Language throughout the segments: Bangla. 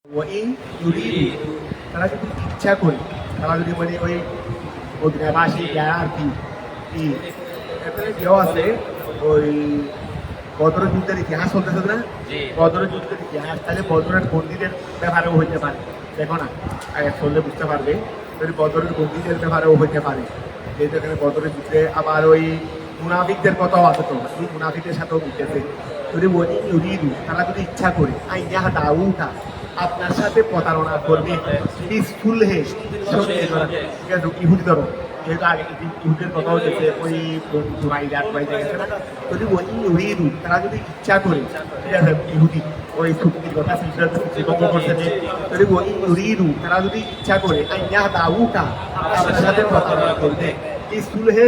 ওয়াইন ইউরিদু তারা যদি ইচ্ছা করে, তারা যদি মানে ওই অধিনাবাসী যারা আর কি এখানে কেউ আছে ওই বদর যুদ্ধের ইতিহাস চলতেছে না, বদর যুদ্ধের ইতিহাস, তাহলে বদরের বন্দীদের ব্যাপারেও হইতে পারে। দেখো না আগে চললে বুঝতে পারবে, যদি বদরের বন্দীদের ব্যাপারেও হইতে পারে, যেহেতু এখানে বদরের যুদ্ধে আবার ওই মুনাফিকদের কথাও আছে, তো এই মুনাফিকদের সাথেও মিলতেছে। যদি ওয়াইন ইউরিদু তারা যদি ইচ্ছা করে আইয়া দাউটা আপনার সাথে প্রতারণা করবে, পিসফুল হে ঠিক আছে ইহুদি ধরো, যেহেতু আগে ইহুদের কথা হচ্ছে ওই গেছে না, যদি ওই ইহুদি তারা যদি ইচ্ছা করে, ঠিক আছে ইহুদি ওই চুক্তির কথা ভঙ্গ করতে, যদি ওই ইহুদি তারা যদি ইচ্ছা করে আইয়া দাউটা আপনার সাথে প্রতারণা করবে, পিসফুল হে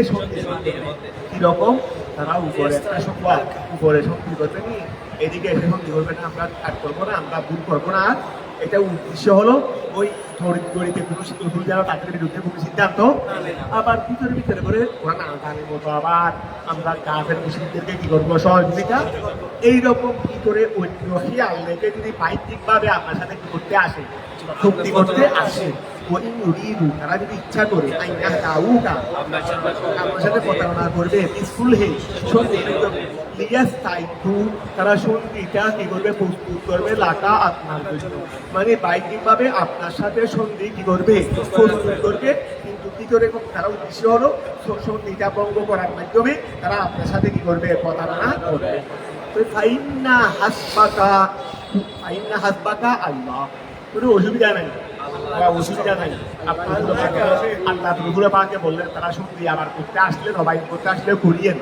কিরকম তারা উপরে একটা সংবাদ উপরে সন্ধি করবে নি, এদিকে এসে সন্ধি করবে না, আমরা কাজ করবো না, আমরা ভুল করবো না। এটা উদ্দেশ্য হলো ওই গরিতে কোনো ভুল যারা তাদের বিরুদ্ধে কোনো সিদ্ধান্ত, আবার ভিতরে ভিতরে করে ওরা নানাটানের মতো আবার আমরা কাফের মুসলিমদেরকে কি করবো সহযোগিতা, এইরকম কি করে অন্য আল্লাহকে যদি বাহ্যিকভাবে আপনার সাথে কি করতে আসে, শক্তি করতে আসে, তারা যদি ইচ্ছা করে আপনার সাথে প্রতারণা করবে, পিসফুল হে তারা সন্ধিটা কি করবে প্রস্তুত করবে লাটা আপনার জন্য, মানে বাহ্যিকভাবে আপনার সাথে সন্ধি কি করবে প্রস্তুত করবে, কিন্তু কি করে তারা উদ্দেশ্য হলো সন্ধিটা ভঙ্গ করার মাধ্যমে তারা আপনার সাথে কি করবে প্রতারণা করবে। ফাইন্না হাসবাকা আল্লাহ, কোনো অসুবিধা নাই, অসুবিধা নাই। আপনার আল্লাহ রসুল পাকে বললেন তারা সন্ধি আবার করতে আসলে নবায়ন করতে আসলে করিয়েন,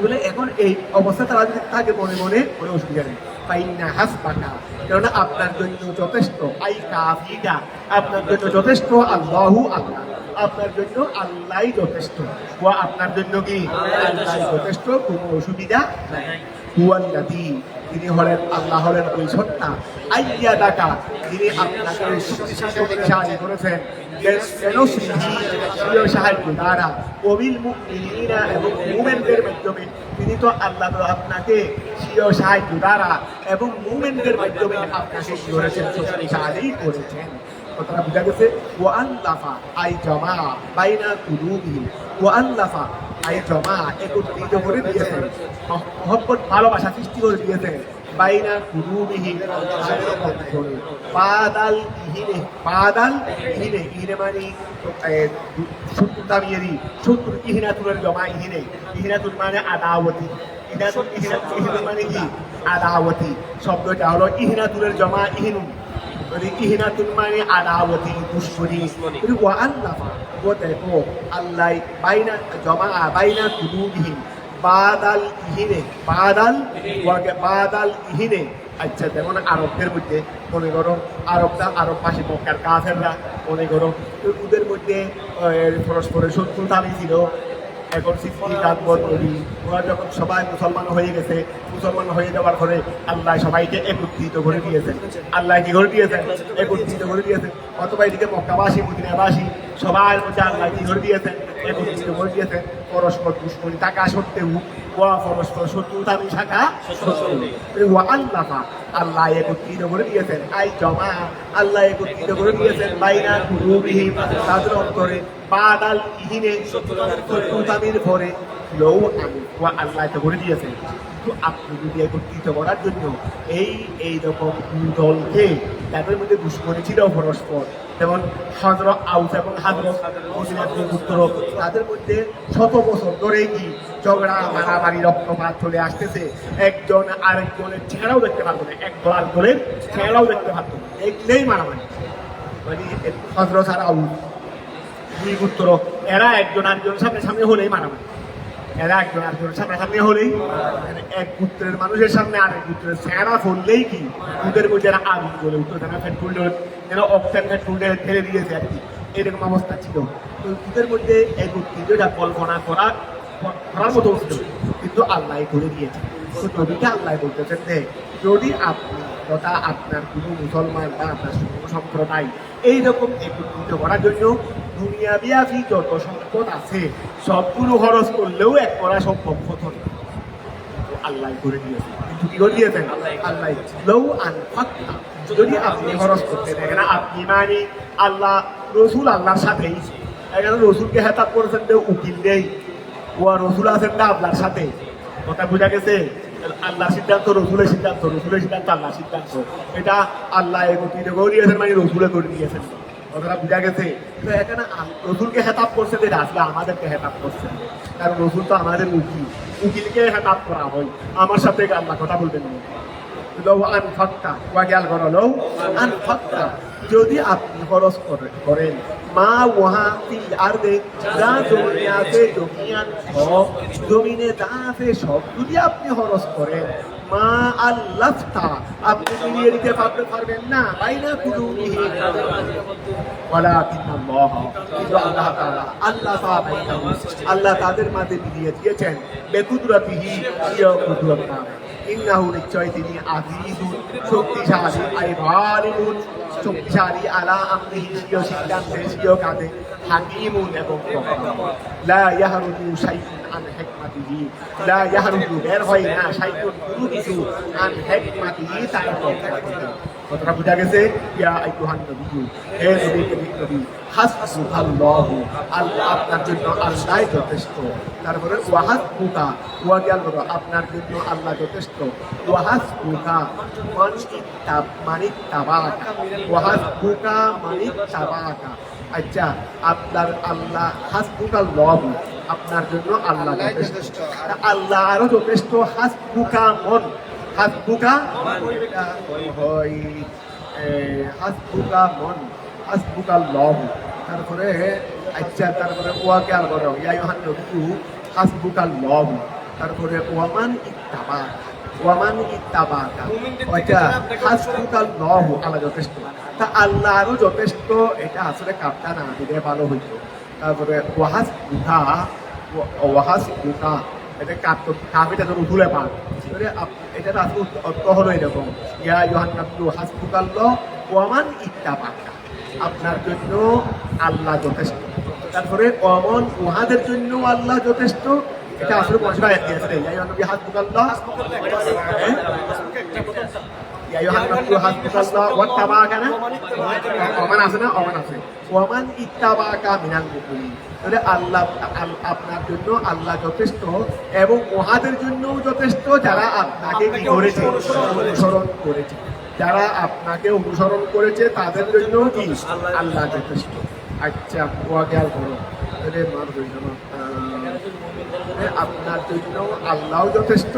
বলে এখন এই অবস্থা তারা যদি থাকে মনে মনে কোনো অসুবিধা নেই। ফাইন্না হাসবাকা, কেননা আপনার জন্য যথেষ্ট, আই কাফিকা আপনার জন্য যথেষ্ট, আল্লাহু আল্লাহ আপনার জন্য আল্লাহই যথেষ্ট, ও আপনার জন্য কি আল্লাহ যথেষ্ট, কোনো অসুবিধা নাই। হুয়াল্লাযী তিনি হলেন আল্লাহ, হলেন ওই সত্তা, আইয়া ডাকা তিনি আপনাকে সাহায্য করেছেন, সাহায্য দ্বারা অবিল মুমিনিনা এবং মুমিনদের মাধ্যমে, তিনি তো আল্লাহ আপনাকে স্বীয় সাহায্য দ্বারা এবং মুমিনদের মাধ্যমে আপনাকে কি করেছেন শক্তিশালী করেছেন। কথাটা বোঝা গেছে। ও আল্লাফা আই জমা বাইনা কুলুবিহিম, ও আল্লাফা আই জমা একত্রিত করে দিয়েছেন, মহব্বত ভালোবাসা সৃষ্টি করে দিয়েছেন, বাইনা কুলুবিহিম পাদাল ইহিনে, পাদাল ইহিনে, ইহিনে মানে শত্রুতা বিয়েরি, শত্রু ইহিনাতুলের জমা ইহিনে, ইহিনাতুল মানে আদাওয়াতি, ইহিনাতুল ইহিনাতুল মানে কি আদাওয়াতি, শব্দটা হলো ইহিনাতুলের জমা ইহিনুন, ইহিনাতুল মানে আদাওয়াতি দুশমনী। ও আল্লাহ ও দেখো আল্লাহ বাইনা জমা বাইনা কুলুবিহিম বাদাল ইহিনে, বাদাল ইহিনে। আচ্ছা যেমন আরবদের মধ্যে মনে করো আরব পাশে মক্কার কাফেররা মনে করো ওদের মধ্যে পরস্পরের শত্রুতা ছিল, এখন ওরা যখন সবাই মুসলমান হয়ে গেছে, মুসলমান হয়ে যাওয়ার পরে আল্লাহ সবাইকে একত্রিত করে দিয়েছেন, আল্লাহ কি করে দিয়েছেন একত্রিত করে দিয়েছেন, অথবা এদিকে মক্কাবাসী মদিনাবাসী সবার মধ্যে আল্লাহ কি করে দিয়েছেন একত্রিত করে দিয়েছেন, পরস্পর দুশ্মনী থাকা সত্ত্বেও পরস্পর শত্রুতা থাকা সত্ত্বেও আল্লাহ আল্লাহ একত্রিত করে দিয়েছেন, আই জমা আল্লাহ একত্রিত করে দিয়েছেন, বাইনা কুলুবিহিম তাদের অন্তরে, বাদাল ইহিনে শত্রুতামির পরে, লৌ আমি ও আল্লাহ তো করে দিয়েছেন। কিন্তু আপনি যদি একত্রিত করার জন্য এইরকম দলকে তাদের মধ্যে দুশ্মনী ছিল পরস্পর, যেমন হযরত আউস এবং হযরত পুত্র, তাদের মধ্যে শত বছর ধরে কি ঝগড়া মারামারি রক্তপাত চলে আসতেছে, একজন আরেকজনের চেহারাও দেখতে পারতো না, এক দল আরেকজনের চেহারাও দেখতে পারতো না, এইগুলোই মারামারি, মানে হযরত আর আউস দুই পুত্র, এরা একজন আরেকজনের সামনে হলেই মারামারি, এরা একজন আরেকজনের সামনে হলেই, এক পুত্রের মানুষের সামনে আরেক পুত্রের চেহারা ফললেই কি ওদের মধ্যে এরা আগুন জ্বলে উঠতো, যেন পেট্রোল যেন অক্সিজেন পেট্রোল ঢেলে দিয়েছে আর কি, এরকম অবস্থা ছিল। তো ওদের মধ্যে এক উত্তেজনা কল্পনা করার মতো ছিল, কিন্তু আল্লাহ করে দিয়েছে। তো নবীকে আল্লাহ বলতেছেন যে যদি আপনি তথা আপনার কোনো মুসলমান বা আপনার কোনো সম্প্রদায় এইরকম একত্রিত করার জন্য দুনিয়াবি যত সম্পদ আছে সবগুলো খরচ করলেও এক করা সম্ভব হতো না, আল্লাহ করে দিয়েছে। কিন্তু কি করে দিয়েছেন আল্লাহ, লৌ আনফাকতা যদি আপনি খরচ করতে দেখেন আপনি মানে আল্লাহ রসুল আল্লাহর সাথেই এখানে রসুলকে হেতাব করেছেন যে উকিল নেই ও রসুল আছেন না আপনার সাথে কথা বোঝা গেছে আল্লাহ সিদ্ধান্ত রসুলের সিদ্ধান্ত আল্লাহ সিদ্ধান্ত এটা আল্লাহ এগোতে গড়িয়েছেন মানে রসুলে করে দিয়েছেন কথাটা বোঝা গেছে তো এখানে রসুলকে হেতাব করছে যে আসলে আমাদেরকে হেতাব করছে কারণ রসুল তো আমাদের উকিলকে হেতাব করা হয় আমার সাথে আল্লাহ কথা বলবেন যদি আপনি খরচ করেন মা ওহা ফিল আরদে যা জমিনে আছে জমিয়ান সব জমিনে যা আছে সব যদি আপনি খরচ করেন মা আল্লাফতা আপনি মিলিয়ে দিতে পারবেন না বাইনা কুলুবিহি ওয়ালাকিন্নাল্লাহ কিন্তু আল্লাহ তাআলা আল্লাহ তাদের মাঝে মিলিয়ে দিয়েছেন বেকুদরাতিহি ইয়া কুদরাতা ইন্নাহু নিশ্চয় তিনি আজিজুন শক্তিশালী আইবালিমুন শক্তিশালী আলা আমরিহি সিও সিদ্ধান্তে সিও কাজে হাকিমুন এবং লা ইয়াহরুজু শাইউন আন হিকমাতিহি লা ইয়াহরুজু বের হয় না শাইউন কোনো কিছু আন হিকমাতিহি তার কথাটা বোঝা গেছে ইয়া আইয়ুহান নবী হে নবী হাসবুকাল্লাহু আল্লাহ আপনার জন্য আল্লাহ যথেষ্ট তারপরে ওয়াহাসবুকা ওয়া গিয়াল বলো আপনার জন্য আল্লাহ যথেষ্ট ওয়াহাসবুকা মানিত্তাবাকা ওয়াহাসবুকা মানিত্তাবাকা আচ্ছা আপনার আল্লাহ হাসবুকাল্লাহু আপনার জন্য আল্লাহ যথেষ্ট আল্লাহ আরো যথেষ্ট হাসবুকা মন হাসবুকা হয় হাসবুকা মন হাসবুকাল্লাহু তারপরে আচ্ছা তারপরে ওয়াকে আর বড় ইয়া ইউহান নবী হাসবুকাল্লাহু তারপরে ওয়ামান ইত্তাবাকা আচ্ছা হাসবুকাল্লাহু আল্লাহ যথেষ্ট তা আল্লাহ আরো যথেষ্ট এটা আসলে কাপটা না দিলে ভালো হইতো তারপরে ওয়াহাসবুকা এটা কাপিটা যখন ভুলে পান এটা অর্থ হলো এরকম ইয়া ইউহান নবী হাসবুকাল্লাহ ওয়ামান ইত্তাবাকা আপনার জন্য আল্লাহ যথেষ্ট তারপরে অমন উহাদের জন্য আল্লাহ যথেষ্ট এটা আসলে মশলা দিয়েছে ইয়া ইউহান নবী হাসবুকাল্লাহ ইয়া ইউহান নবী হাসবুকাল্লাহ ওয়াত্তাবাকা না অমান আছে না অমান আছে ওয়ামান ইত্তাবাকা মিনাল মুমিনিন তাহলে আল্লাহ আপনার জন্য আল্লাহ যথেষ্ট এবং উহাদের জন্যও যথেষ্ট যারা আপনাকে কি করেছে অনুসরণ করেছে যারা আপনাকে অনুসরণ করেছে তাদের জন্য কি আল্লাহ যথেষ্ট আচ্ছা ওয়াকে আর করো আপনার জন্য আল্লাহ যথেষ্ট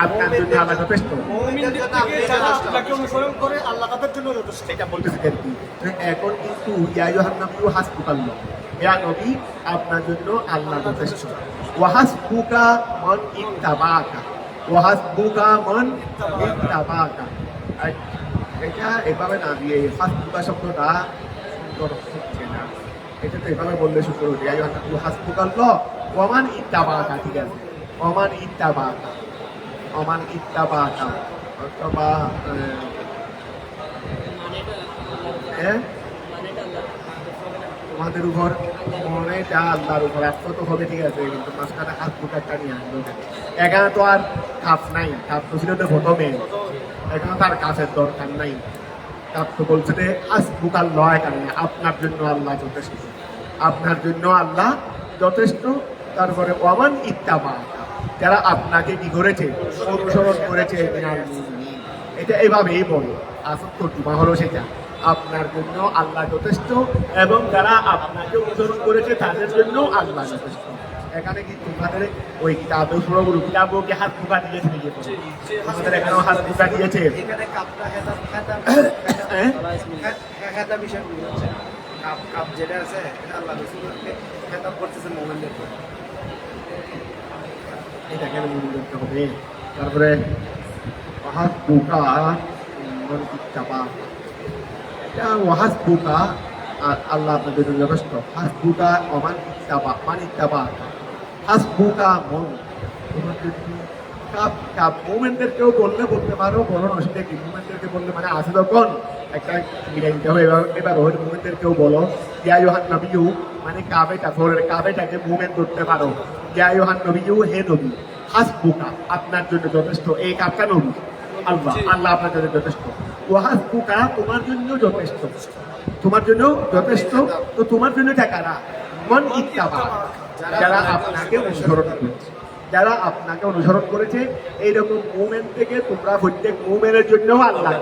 আপনার জন্য আল্লাহ যথেষ্ট এটা বলতেছে এখন কিন্তু ইয়া ইউহান নবী হাসবুকাল্লাহ ইয়া নবী আপনার জন্য আল্লাহ যথেষ্ট ওয়াহাসবুকা মান ইত্তাবাকা ওয়াহাসবুকা মান ইত্তাবাকা এটা এভাবে না দিয়ে হাসবুকা শব্দটা সুন্দর হচ্ছে না এটা তো এভাবে বললে সুন্দর হচ্ছে হাসবুকাল্লাহ ওয়ামান ইত্তাবাকা ঠিক আছে ওয়ামান ইত্তাবাকা অথবা তোমাদের উপর মনেটা আল্লাহর উপর আত্মত হবে ঠিক আছে কিন্তু মাঝখানে হাসবুকা একটা নিয়ে আসবে এখানে তো আর কাপ নাই কাপ তো ছিল তো প্রথমে এখানে তার কাছের দরকার নাই কাপ তো বলছে যে হাসবুকাল্লাহ এখানে আপনার জন্য আল্লাহ যথেষ্ট আপনার জন্য আল্লাহ যথেষ্ট তারপরে ওয়ামান ইত্তাবাকা যারা আপনাকে কি করেছে অনুসরণ করেছে এটা এভাবেই বলে আসল তর্জমা হলো সেটা আপনার জন্য আল্লাহ যথেষ্ট এবং যারা আপনাকে অনুসরণ করেছে তাদের জন্য আল্লাহ যথেষ্ট এখানে কি তোমাদের ওই কিতাবের পুরোগুলো কিতাবকে হাত ফুকা দিয়েছে আমাদের এখানেও হাত ফুকা দিয়েছে যেটা আছে আল্লাহ করতেছে মোমেন্টে এটা কেন মনে করতে হবে তারপরে হাসবুকা ওয়াহাসবুকা আর আল্লাহ আপনাদের জন্য যথেষ্ট হাসবুকা অমান ইত্তাবা হাসবুকা মন মোমেন্টদেরকেও বললে বলতে পারো বড় অসুবিধা কি মোমেন্টদেরকে বললে মানে আছে তখন একটা মিলাই দিতে হবে এবার ওই মোমেন্টদেরকেও বলো ইয়া ইউহান নবীও মানে কাবেটাকে মুভমেন্ট করতে পারো ইয়া ইউহান নবীও হে নবী হাসবুকা আপনার জন্য যথেষ্ট এই কাপটা নবী আল্লাহ আপনার জন্য যথেষ্ট ওয়াহাসবুকা তোমার জন্য যথেষ্ট, তোমার জন্য যথেষ্ট। তো তোমার জন্য এটা কারা? মন ইত্তাবা, যারা আপনাকে অনুসরণ করেছে, যারা আপনাকে অনুসরণ করেছে। এইরকম মুমিন থেকে তোমরা প্রত্যেক মুমিনের জন্য আল্লাহ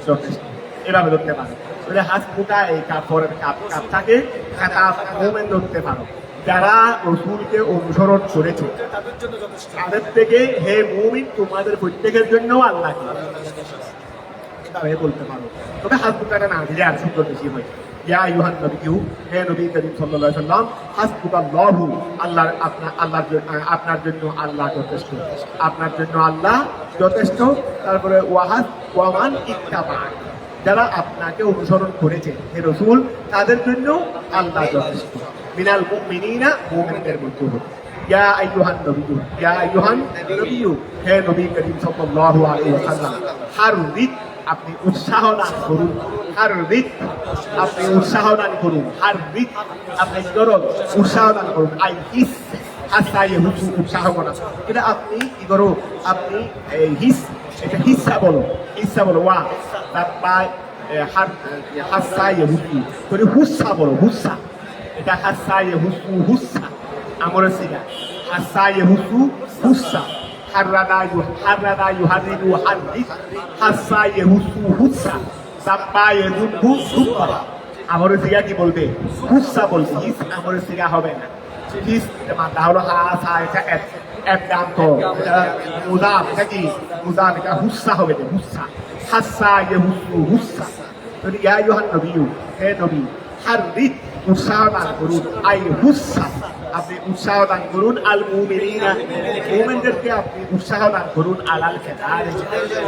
যথেষ্ট, এভাবে ধরতে পারো। তাহলে হাসবুকা এই কাপড়ের কাপটাকে মুমিন ধরতে পারো, যারা রসুলকে অনুসরণ করেছে তাদের থেকে হে মুমিন তোমাদের প্রত্যেকের জন্য আল্লাহ বলতে পারো। তবে হাসবুকাটা না দিলে আর সুন্দর বেশি হয়। ইয়া আইয়ুহান নবিয়্যু, হে নবী করিম সাল্লাল্লাহু আলাইহি ওয়াসাল্লাম, হাসবুকাল্লাহু, আপনার জন্য আল্লাহ যথেষ্ট, আপনার জন্য আল্লাহ যথেষ্ট। তারপরে ওয়ামান ইত্তাবা, যারা আপনাকে অনুসরণ করেছে হে রাসূল, তাদের জন্য আল্লাহ যথেষ্ট। মিনাল মুমিনিনা, মুমিনদের মধ্যে ইয়া আইয়ুহান নবিয়্যু, ইয়া আইয়ুহান নবিয়্যু, হে নবী করিম সাল্লাল্লাহু আলাইহি ওয়াসাল্লাম, হাররিদ, আপনি উৎসাহ দান করুন। হাররিদ, আপনি উৎসাহ দান করুন। হাররিদ, আপনি উৎসাহ দান করুন। আই হিস, হাসায়ে হুসু, উৎসাহ করা। এটা আপনি কি করো? আপনি হিস, এটা হিসা বলো, হিসা বলো। ওয়া তারপর হাসায়ে হুসু, তুমি হুসা বলো, হুসা। এটা হাসায়ে হুসু, হুসা আমরের সিগা। হাসায়ে হুসু, হুসা। হাররাদা ইউহারিদু হাররিদ, হাসায়ে হুসু, হুসা। সাব্বায়ে দুবু, সুব্বা। আমরের সিগা কি বলবে? হুসা বলবে। হিস আমরের সিগা হবে না। হিস মানটা হলো হাসা, এটা এক দাম তো মুদাফ, এটা কি মুদাফ, এটা হুসা হবে, হুসা। হাসায়ে হুসু, হুসা। তো ইয়া আইয়ুহান নবিয়্যু, হে নবী, হাররিদ, উৎসাহ দান করুন। আই হুসা, আপনি উৎসাহ দান করুন। আল মুমিনিনা, মুমিনদেরকে আপনি উৎসাহ দান করুন। আলাল কিতাল,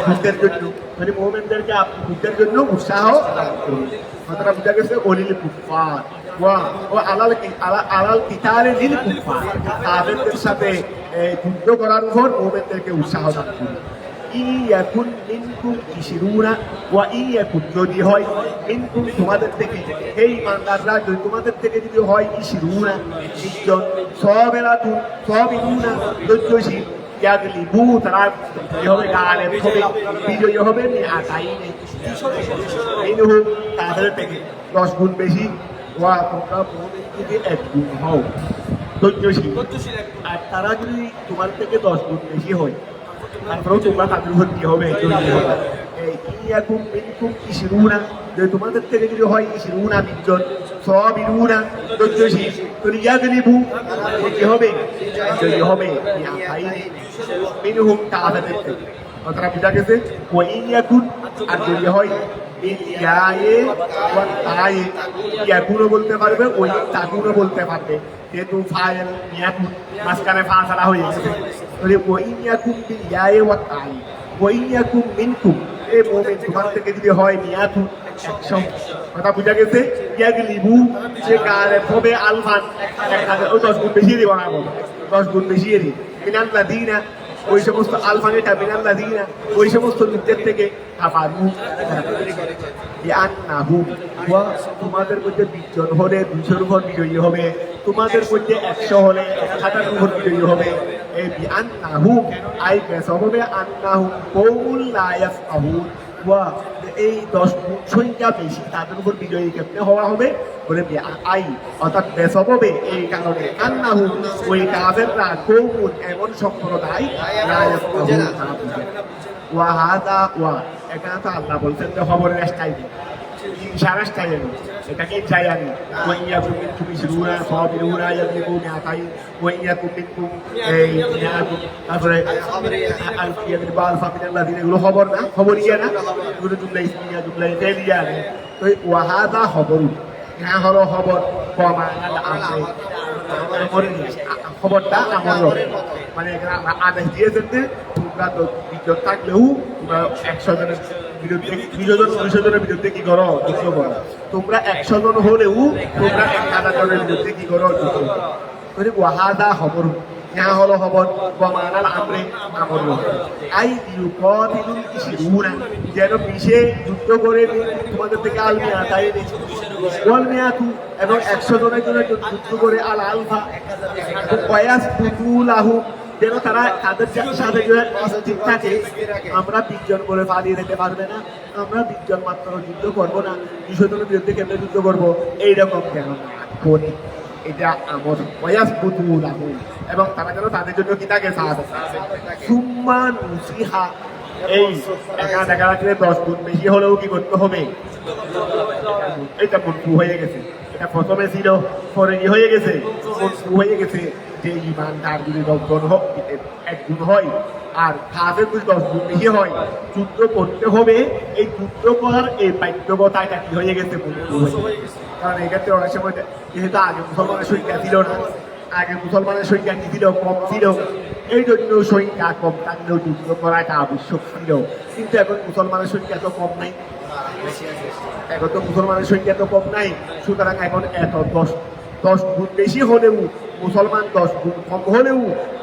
যুদ্ধের জন্য। মানে মুমিনদেরকে আপনি যুদ্ধের জন্য উৎসাহ দান করুন। কথাটা বুঝা গেছে? ওলিল কুফার ও আলাল কিতালে লিল কুফার, তাদের সাথে যুদ্ধ করার উপর মুমিনদেরকে উৎসাহ দান করুন। ইয়াকুন মিনকুম ইশরুনা ওয়া ইয়াকুন, যদি হয় মিনকুম তোমাদের থেকে, হে ঈমানদাররা, যদি তোমাদের থেকে যদি হয় ইশরুনা 20 জন, সাবিরুনা ধৈর্যশীল, ইয়াগলিবু, তারা হবে গালেব হবে, বিজয়ী হবে। মিআতাইনে, মিনহুম, তাদের থেকে 10 গুণ বেশি। ওয়া তোমরা মুমিন থেকে 1 গুণ হও ধৈর্যশীল। আর তারা যদি তোমার থেকে 10 গুণ বেশি হয়, তারপরেও তোমরা তাদের উপর কি হবে? ইয়াকুম মিনকুম ইশরুনা, যদি তোমাদের থেকে যদি হয় ইশরুনা 20 জন, সাবিরুনা ধৈর্যশীল, তো ইয়াগলিবু, কি হবে? জয়ী হবে। মিনহুম, তাদের থেকে। কথাটা বুঝা গেছে? ওয়া ইয়াকুন, আর যদি হয় ইয়ায়ে ওয়া তায়ে, ইয়াকুনও বলতে পারবে, ওই তাকুনও বলতে পারবে, যেহেতু ফাইল ইয়াকুন মাঝখানে ফা ছাড়া হয়ে গেছে। ওই ইয়াকুম বিল ইয়ায়ে ওয়া তায়ে, ওই ইয়াকুম মিনকুম, এ মুমিন তোমার থেকে যদি হয় মিয়াতুন 100, কথা বুঝা গেছে? ইয়াগলিবু, যে গালেব হবে আলফান 1000, ওই 10 গুণ বেশি দিব না, 10 গুণ বেশি দিই। মিনাল্লাযিনা, ওই সমস্ত আলফানেটা, মিনাল্লাযিনা, ওই সমস্ত লোকদের থেকে। কাফারু, বিআন্নাহুম, ওয়া তোমাদের মধ্যে 20 জন হলে 200 উপর বিজয়ী হবে, তোমাদের মধ্যে 100 হলে 1000 উপর বিজয়ী হবে। এই বিআন্নাহুম, আই বেসববে আন্নাহুম কওমুল লা ইয়াফকাহুন, ওয়া এই 10 গুণ সংখ্যা বেশি, তাদের উপর বিজয়ী কেমনে হওয়া হবে? বলে আই, অর্থাৎ বেসববে, এই কারণে, আন্নাহুম, ওই কাফেররা, কওমুন, এমন সম্প্রদায়, লা ইয়াফকাহুন, তারা বুঝে না। ওয়া হাদা, ওয়া এখানে তো আল্লাহ বলছেন যে খবরের স্টাইল, ইশারা স্টাইল, এটাকে চাই আমি। ওয়া ইয়াকুম মিনকুম ইশরুনা সাবিরুনা ইয়াগলিবু মিআতাইন ওয়া ইয়াকুম মিনকুম, এই ইয়াকুম, তারপরে ইয়াগলিবু আলফা মিনাল্লাযিনা, এগুলো খবর না, খবরিয়া না, এগুলো জুমলা ইসমিয়া, জুমলা ইতালিয়া। তো ওয়া হাদা খবরু, হ্যাঁ হলো খবর। কমানাল আমরে, খবরটা আমর, মানে এখানে আদেশ দিয়েছেন যে তোমরা তো বিজয় থাকলেও তোমরা 100 জনের বিরুদ্ধে, 200 জন 200 জনের বিরুদ্ধে কি করো? যুদ্ধ করো। তোমরা 100 জন হলেও তোমরা 1000 জনের বিরুদ্ধে কি করো? যুদ্ধ করো। ওয়াহাদা খবর, হ্যাঁ হলো খবর। কমানাল আমরে, আমর, আই ইউকাতিলুল ইশরুনা, যেন 20 যুদ্ধ করে তোমাদের থেকে আল মিআতাই, ওয়াল মিআতু, এবং 100 জনের জন্য যুদ্ধ করে আল আলফা, ওয়ায়াসবুতু লাহু, যেন তারা তাদের সাথে ঠিক থাকে। আমরা 20 জন বলে পালিয়ে যেতে পারবে না, আমরা 20 জন মাত্র যুদ্ধ করবো না, 200 জনের বিরুদ্ধে কেমনে যুদ্ধ করবো, এইরকম যেন করি। এটা আমার বয়াস বুধু লাগু, এবং তারা যেন তাদের জন্য কি থাকে সুম্মান উসিহা। এই দেখা যাচ্ছে 10 গুণ বেশি হলেও কি করতে হবে, এটা মনফু হয়ে গেছে। এটা প্রথমে ছিল, পরে কি হয়ে গেছে, মনফু হয়ে গেছে। যে ইমানদার যদি 10 গুণ 1 গুণ হয় আর কাজের যদি 10 গুণ বেশি হয়, যুদ্ধ করতে হবে। এই যুদ্ধ করার এই বাধ্যবতা এটা কি হয়ে গেছে, মনফু হয়ে গেছে। কারণ এক্ষেত্রে অনেক সময় যেহেতু আগে মুসলমানের সংখ্যা ছিল না, আগে মুসলমানের সংখ্যা কি ছিল, কম ছিল, এই জন্য সংখ্যা কম থাকলেও যুদ্ধ করা এটা আবশ্যক ছিল। কিন্তু এখন মুসলমানের সংখ্যা তো কম নাই, এখন তো মুসলমানের সংখ্যা তো কম নাই, সুতরাং এখন এত 10 গুণ বেশি হলেও, মুসলমান 10 গুণ কম হলেও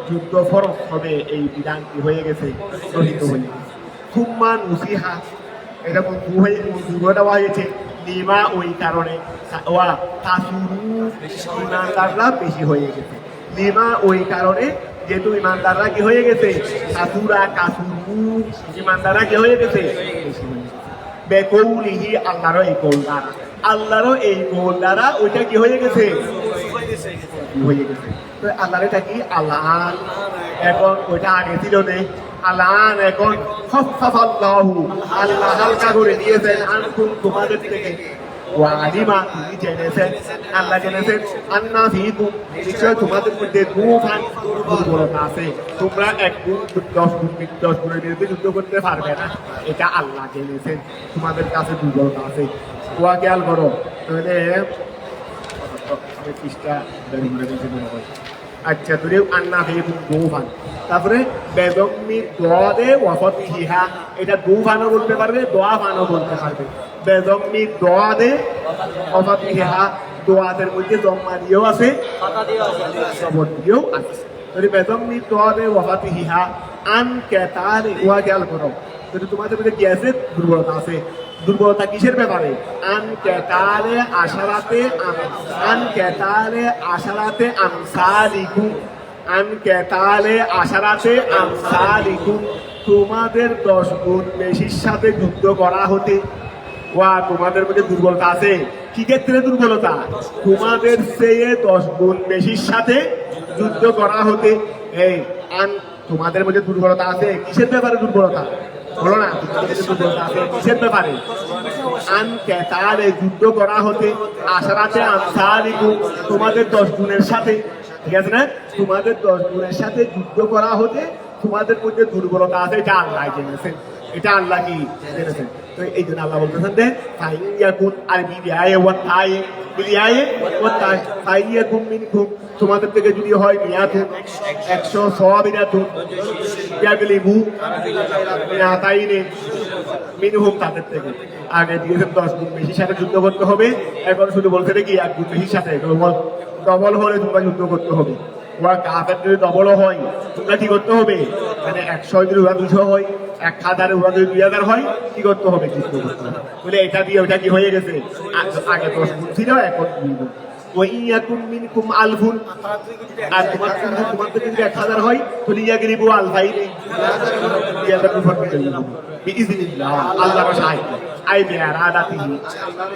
যুদ্ধ ফরজ হবে, এই বিধানটি হয়ে গেছে, রহিত হয়ে গেছে। সুম্মান উসিহা, এটা মনসুবটা হয়েছে লিমা, ওই কারণে ইমানদাররা বেশি হয়ে গেছে। লিমা ওই কারণে, যেহেতু ইমানদাররা কি হয়ে গেছে, ইমানদাররা কি হয়ে গেছে, বেকৌলিহি, আল্লাহরও এই কৌল দ্বারা, আল্লাহরও এই কৌল দ্বারা ওইটা কি হয়ে গেছে, হয়ে গেছে। তো আল্লাহর এটা কি আল্লাহ, এখন ওইটা আগে ছিল না, আল্লাহ এখন আল্লাহ হালকা করে দিয়েছেন আনকুম তোমাদের থেকে। ওয়ালিমা, তিনি জেনেছেন, আল্লাহ জেনেছেন, আন্না ফিকুম, নিশ্চয় তোমাদের মধ্যে দুর্বলতা আছে, তোমরা 1 গুণ 10 গুণের বিরুদ্ধে যুদ্ধ করতে পারবে না, এটা আল্লাহ জেনেছেন, তোমাদের কাছে দুর্বলতা আছে। ওয়া খেয়াল করো, তাহলে পৃষ্ঠা আচ্ছা ধরে আন্না ফিকুম দুফান, তারপরে বেদম্মি দোয়াদে ওয়াফতিহা, এটা দুফানও বলতে পারবে, দোয়াফানও বলতে পারবে। বেদম্মি দোয়াদে ওয়াফতিহা, দোয়াদের মধ্যে জম্মা দিয়েও আছে, খবর দিয়েও আছে। যদি বেদম্মি দোয়াদে ওয়াফতিহা আন কেতালে, ওয়া খেয়াল করো, যদি তোমাদের মধ্যে কি আছে, দুর্বলতা আছে। দুর্বলতা কিসের ব্যাপারে, আন কেতালে আশারাতে, আন কেতালে আশারাতে আমসালিকুম, আন কেতালে আশারাতে আমসালিকুম, তোমাদের 10 গুণ বেশির সাথে যুদ্ধ করা হতে। ওয়া তোমাদের মধ্যে দুর্বলতা আছে, কি ক্ষেত্রে দুর্বলতা, তোমাদের চেয়ে 10 গুণ বেশির সাথে যুদ্ধ করা হতে। এই আন তোমাদের মধ্যে দুর্বলতা আছে, কিসের ব্যাপারে দুর্বলতা বলো না, দুর্বলতা আছে কিসের ব্যাপারে, আন কেতালে যুদ্ধ করা হতে, আশারাতে আমসালিকুম, তোমাদের 10 গুণের সাথে, ঠিক আছে না, তোমাদের 10 গুণের সাথে যুদ্ধ করা হতে তোমাদের মধ্যে দুর্বলতা আছে, এটা আল্লাহ জেনেছেন, এটা আল্লাহ কি জেনেছেন। তো এই জন্য আল্লাহ বলতেছেন যে ফাইয়াকুন আরবি বিআয়ে ওয়া তায়ে বিআয়ে ওয়া তায়ে, ফাইয়াকুম মিনকুম, তোমাদের থেকে যদি হয় মিয়াতুন 100 সাবিরাতুন ইয়াগলিবু মিয়াতাইনে মিনহুম, তাদের থেকে আগে দিয়েছেন 10 গুণ বেশি সাথে যুদ্ধ করতে হবে, এখন শুধু বলতে কি 1 গুণ বেশি সাথে, ডবল হলে তোমরা যুদ্ধ করতে হবে। ওরা কাফের যদি ডবলও হয়, তোমরা কি করতে হবে, মানে 100 যদি ওরা 200 হয়, 1000 ওরা যদি 2000 হয়, কি করতে হবে, যুদ্ধ করতে হবে। বলে এটা দিয়ে ওটা কি হয়ে গেছে, আগে 10 গুণ ছিল, এখন 2 গুণ। ওয়াইয়াকুম মিনকুম আলফুন, আর তোমাদের যদি 1000 হয়, তাহলে ইয়াগরিবু আলফাইনি, 2000 উপর বিইজনিল্লাহ, আল্লাহর সাহায্য, আই বিআরাদাতিহি,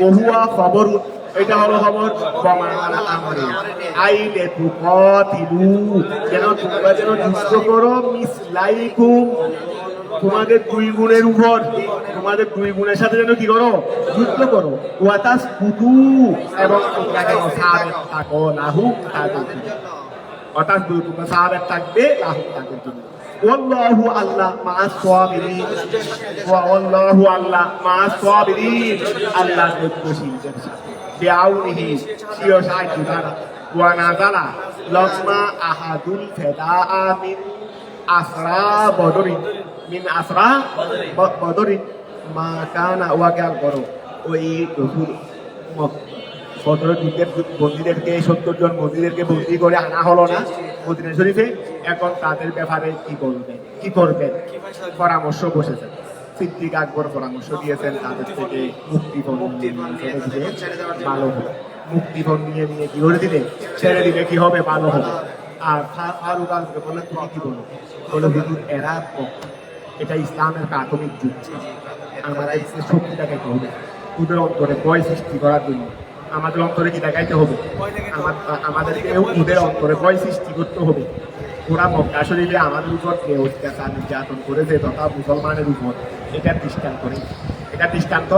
ওয়া হুয়া খবরুন, এটা হলো খবর, আইলে তুকাতিলু, যেন তোমরা যেন যুদ্ধ করো, মিসলাইকুম, তোমাদের 2 গুণের উপর, তোমাদের 2 গুণের সাথে যেন কি করো, যুদ্ধ করো। ওয়াতাস কুতু, এবং তোমরা যেন সাবেত থাকো, লাহুম তাদের জন্য, অর্থাৎ তোমরা সাবেত থাকবে লাহুম তাদের জন্য। ওয়াল্লাহু আল্লাহ মা'আস সাবিরিন, ওয়াল্লাহু আল্লাহ মা'আস সাবিরিন, আল্লাহ ধৈর্যশীলদের সাথে, বিআউনিহি, সিও সাহায্য দ্বারা। ওয়া নাযালা লাম্মা আহাদুল ফিদাআ মিন আসরা বদরিন, মিন আসরা বদরিন মা কানা, ওয়া খেয়াল করো, ওই রসুল বদরের যুদ্ধের বন্দীদেরকে 70 জন বন্দীদেরকে বন্দী করে আনা হলো না মদিনা শরীফে, এখন তাদের ব্যাপারে কি বলবেন, কি করবেন, পরামর্শ বসেছেন। সিদ্দিক আকবর পরামর্শ দিয়েছেন তাদের থেকে মুক্তিপণ ভালো হবে, মুক্তিপণ নিয়ে কি করে দিলে, ছেড়ে দিলে কি হবে, ভালো হবে। আর ফারুক আজমকে বললেন তুমি কি বলো? বলে হুজুর এরা এটা ইসলামের প্রাথমিক যুগ, আমাদের শক্তি দেখাইতে হবে, ওদের অন্তরে ভয় সৃষ্টি করার জন্য আমাদের অন্তরে কি দেখাইতে হবে? আমাদেরকে ওদের অন্তরে ভয় সৃষ্টি করতে হবে। ওরা মক্কা শরীফে আমাদের উপর যে অত্যাচার নির্যাতন করেছে তথা মুসলমানের উপর, এটা দৃষ্টান্ত নেই। এটা দৃষ্টান্ত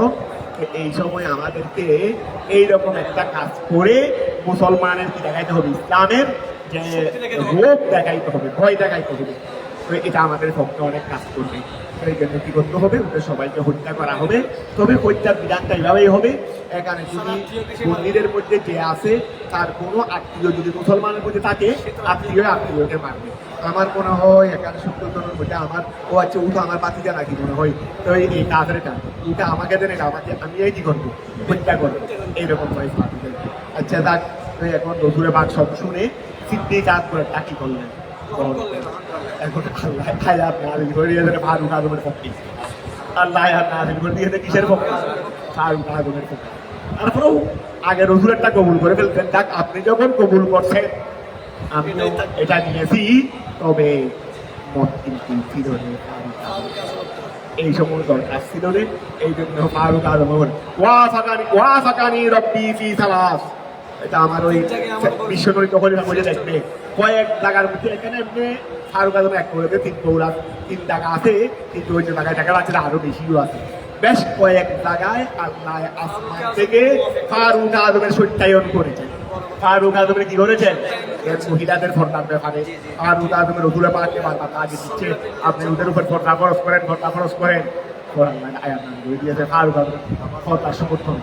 এই সময় আমাদেরকে এইরকম একটা কাজ করে মুসলমানের কি দেখাইতে হবে? ইসলামের যে রোগ দেখাইতে হবে, ভয় দেখাইতে হবে। তো এটা আমাদের পক্ষে অনেক কাজ করবে। সেই জন্য কি করতে হবে? ওদের সবাইকে হত্যা করা হবে। তবে হত্যার বিধানটা এইভাবেই হবে, এখানে যদি মন্দিরের মধ্যে যে আছে তার কোনো আত্মীয় যদি মুসলমানের মধ্যে থাকে, আত্মীয়কে মারবে। আমার মনে হয় এখানে সত্যজনের মধ্যে আমার ও আছে, ও তো আমার বাতিজা নাকি মনে হয়, তো এই কাজেরটা ওটা আমাকে দেন, এটা আমাকে আমি এই কি করবো? হত্যা করবো। এইরকম হয় বাতিজা। আচ্ছা দেখ, এখন রসুলের বাদ সব শুনে সিদ্ধি কাজ করে টাকি করলেন। এখন আল্লাহ হায়াত নাযিল করে দিয়েছে ফারুক আজমের পক্ষে। আল্লাহ হায়াত নাযিল করে দিয়েছে কিসের পক্ষে? ফারুক আজমের পক্ষে। তারপরেও আগে রসুলেরটা কবুল করে ফেলতেন। যাক, আপনি যখন কবুল করছেন আমি এটা নিয়েছি, তবে মত কিন্তু ছিল রে, এই সময় দরকার ছিল রে। এই জন্য ফারুক আজম ওয়াফাকানি রব্বি ফি সালাস, এটা আমার ওই বিশ্বনবী তখন বলে দেখবে কয়েক জায়গার মধ্যে। এখানে এমনি ফারুক আজম এক করে 3 টাকা আছে, কিন্তু ওই যে জায়গায় টাকা আছে আরো বেশিও আছে। বেশ কয়েক জায়গায় আল্লাহ আসমান থেকে ফারুক আজমের সত্যায়ন করেছেন। ফারুক আজমের কি করেছেন? মহিলাদের ফর্দার ব্যাপারে ফারুক আজমের রসুলের পাকে বারবার কাজে দিচ্ছে, আপনি ওদের উপর ফর্দা খরচ করেন, ফর্দা খরচ করেন। আয়াত দিয়েছে ফারুক আজমের ফর্দার সমর্থন।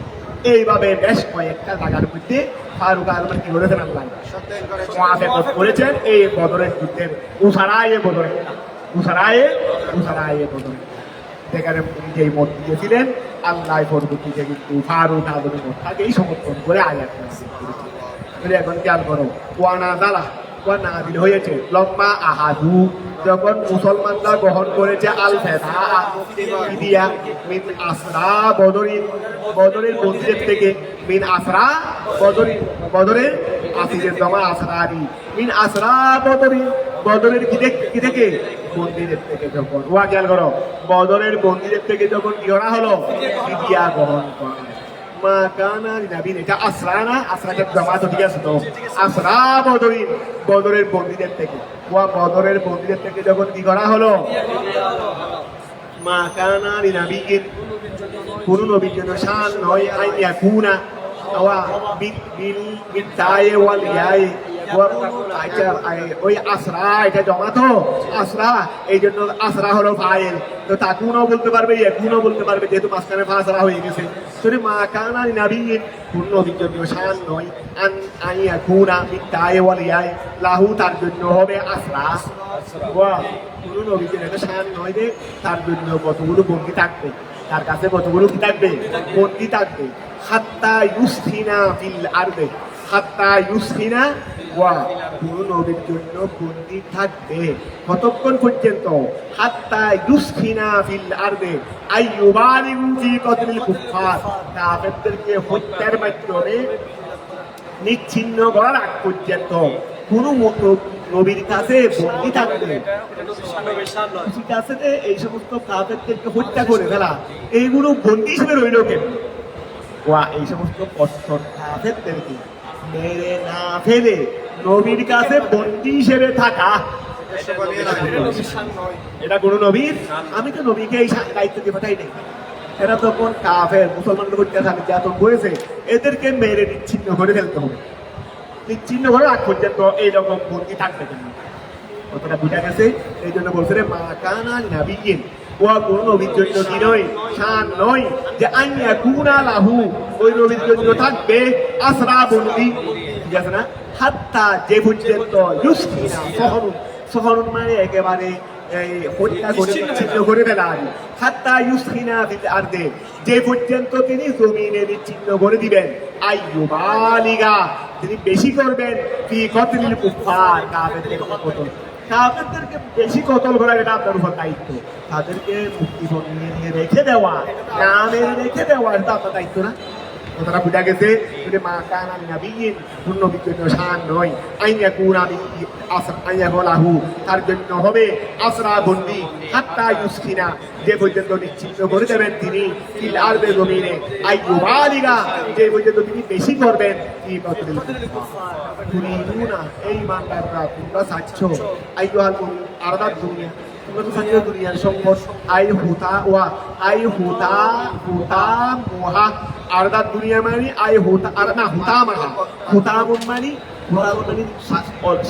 এইভাবে বেশ কয়েকটা জায়গার মধ্যে ফারুক আজমের কি করেছেন? আল্লাহ করেছেন। এই বদরের যুদ্ধের উসারায়ে বদরে সেখানে যেই মত দিয়েছিলেন আল্লাহ পরবর্তীতে কিন্তু ফারুক আজমের মতটাকেই সমর্থন করে আয়াত করেছেন। এখন খেয়াল করো, নাযিল হয়েছে লম্বা আহাদু, যখন মুসলমানরা গ্রহণ করেছে আল ফিদিয়া মিন আসরা বদরের বন্দীদের থেকে, মিন আসরা বদরের আসিরের জমা আসরারি, মিন আসরা বদরের কি থেকে? বন্দীদের থেকে। যখন ওয়া খেয়াল করো, বদরের বন্দীদের থেকে যখন কি করা হলো? ফিদিয়া গ্রহণ করা। মা কানা লিনাবিয়্যিন, এটা আসরা না, আসরাকে জমা তো ঠিক আছে তো, আসরা বদরের বন্দীদের থেকে। ওয়া বদরের বন্দীদের থেকে যখন কি করা হলো? মা কানা লিনাবিয়্যিন, কোন নবীর জন্য শান নয় আইয়া কুনা ওয়া বিল তায়ে ওয়াল ইয়ায়ে, ওই আসরা এটা জমা তো আসরা, এই জন্য আসরা হলো ফাইল। তো তাকুনও বলতে পারবে, ইয়াকুনও বলতে পারবে, যেহেতু মাঝখানে ফাসরা হয়ে গেছে। শুনে মা কানা লিনাবিয়্যিন, কোন নবীর জন্য শান নয় আন ইয়াকুনা বিল তায়ে ওয়াল ইয়ায়ে লাহু, তার জন্য হবে আসরা। ওয়া কোন নবীর জন্য শান নয় যে তার জন্য কতগুলো বন্দী থাকবে, তার কাছে কতগুলো কি থাকবে? বন্দী থাকবে। হাত্তা ইউসখিনা ফিল আরদে, হাত্তা ইউসখিনা, ওয়া কোন নবীর জন্য বন্দী থাকবে কতক্ষণ পর্যন্ত? হাত্তা ইউসখিনা ফিল আরদে আইয়ুবালিগু ফি কতলিল কুফার, কাফেরদেরকে হত্যার মাধ্যমে নিচ্ছিন্ন করার আগ পর্যন্ত কোন নবীর কাছে বন্দী থাকবে। ঠিক আছে, এই সমস্ত কাফেরদেরকে হত্যা করে ফেলা, এইগুলো বন্দী হিসেবে রইল কেন? ওয়া এই সমস্ত কঠোর কাফেরদেরকে মেরে না ফেলে নবীর কাছে বন্দী হিসেবে থাকা, এটা কোন নবীর? আমি তো নবীকে এই দায়িত্ব দিয়ে পাঠাই নাই। এরা তখন কাফের মুসলমানদের নির্যাতন করেছে, এদেরকে মেরে নিচ্ছিন্ন করে ফেলতে হবে। নিচ্ছিন্ন করে আগ পর্যন্ত এইরকম বন্দী থাকবে কেন? কথাটা বুঝা গেছে? এই জন্য বলছে রে মা কানা লিনাবিয়্যিন, ওয়া কোন নবীর জন্য কি নয়, শান নয় যে আইয়া কুনা লাহু, ওই নবীর জন্য থাকবে আসরা বন্দী। ঠিক আছে না? হাত্তা যে পর্যন্ত ইউসখিনা সহনুন মানে একেবারে হত্যা করে নিচ্ছিন্ন করে ফেলা। হাত্তা ইউসখিনা ফিল আরদে, যে পর্যন্ত তিনি জমিনে নিচ্ছিন্ন করে দিবেন। আইয়ুবালিগা, তিনি বেশি করবেন ফি কতলিল কুফার, কাফেরদেরকে বেশি কতল করা, এটা আপনার উপর দায়িত্ব। তাদেরকে মুক্তিপণ নিয়ে রেখে দেওয়া, না মেরে রেখে দেওয়া, এটা আপনার দায়িত্ব না? কথাটা বুঝা গেছে? মা কানা নাবিয়িন, কোন নবীর জন্য শান নয় আইয়া কুনা আইয়া বলাহু, তার জন্য হবে আসরা বন্দি হাত্তা ইউসকিনা, যে পর্যন্ত নিশ্চিন্ত করে দেবেন তিনি ফিল আরদে জমিনে, আইয়ুবালিগা, যে পর্যন্ত তিনি বেশি করবেন কি কতদিন তুরিদুনা, এই মানদাররা তোমরা চাচ্ছ আইয়ুহাল আরদাত দুনিয়া, তোমরা তো চাচ্ছ দুনিয়ার সম্পদ, আই হুতা মোহা, আরদাত দুনিয়া মানে আই হুতা আর না হুতা মাহা, হুতামুন মানে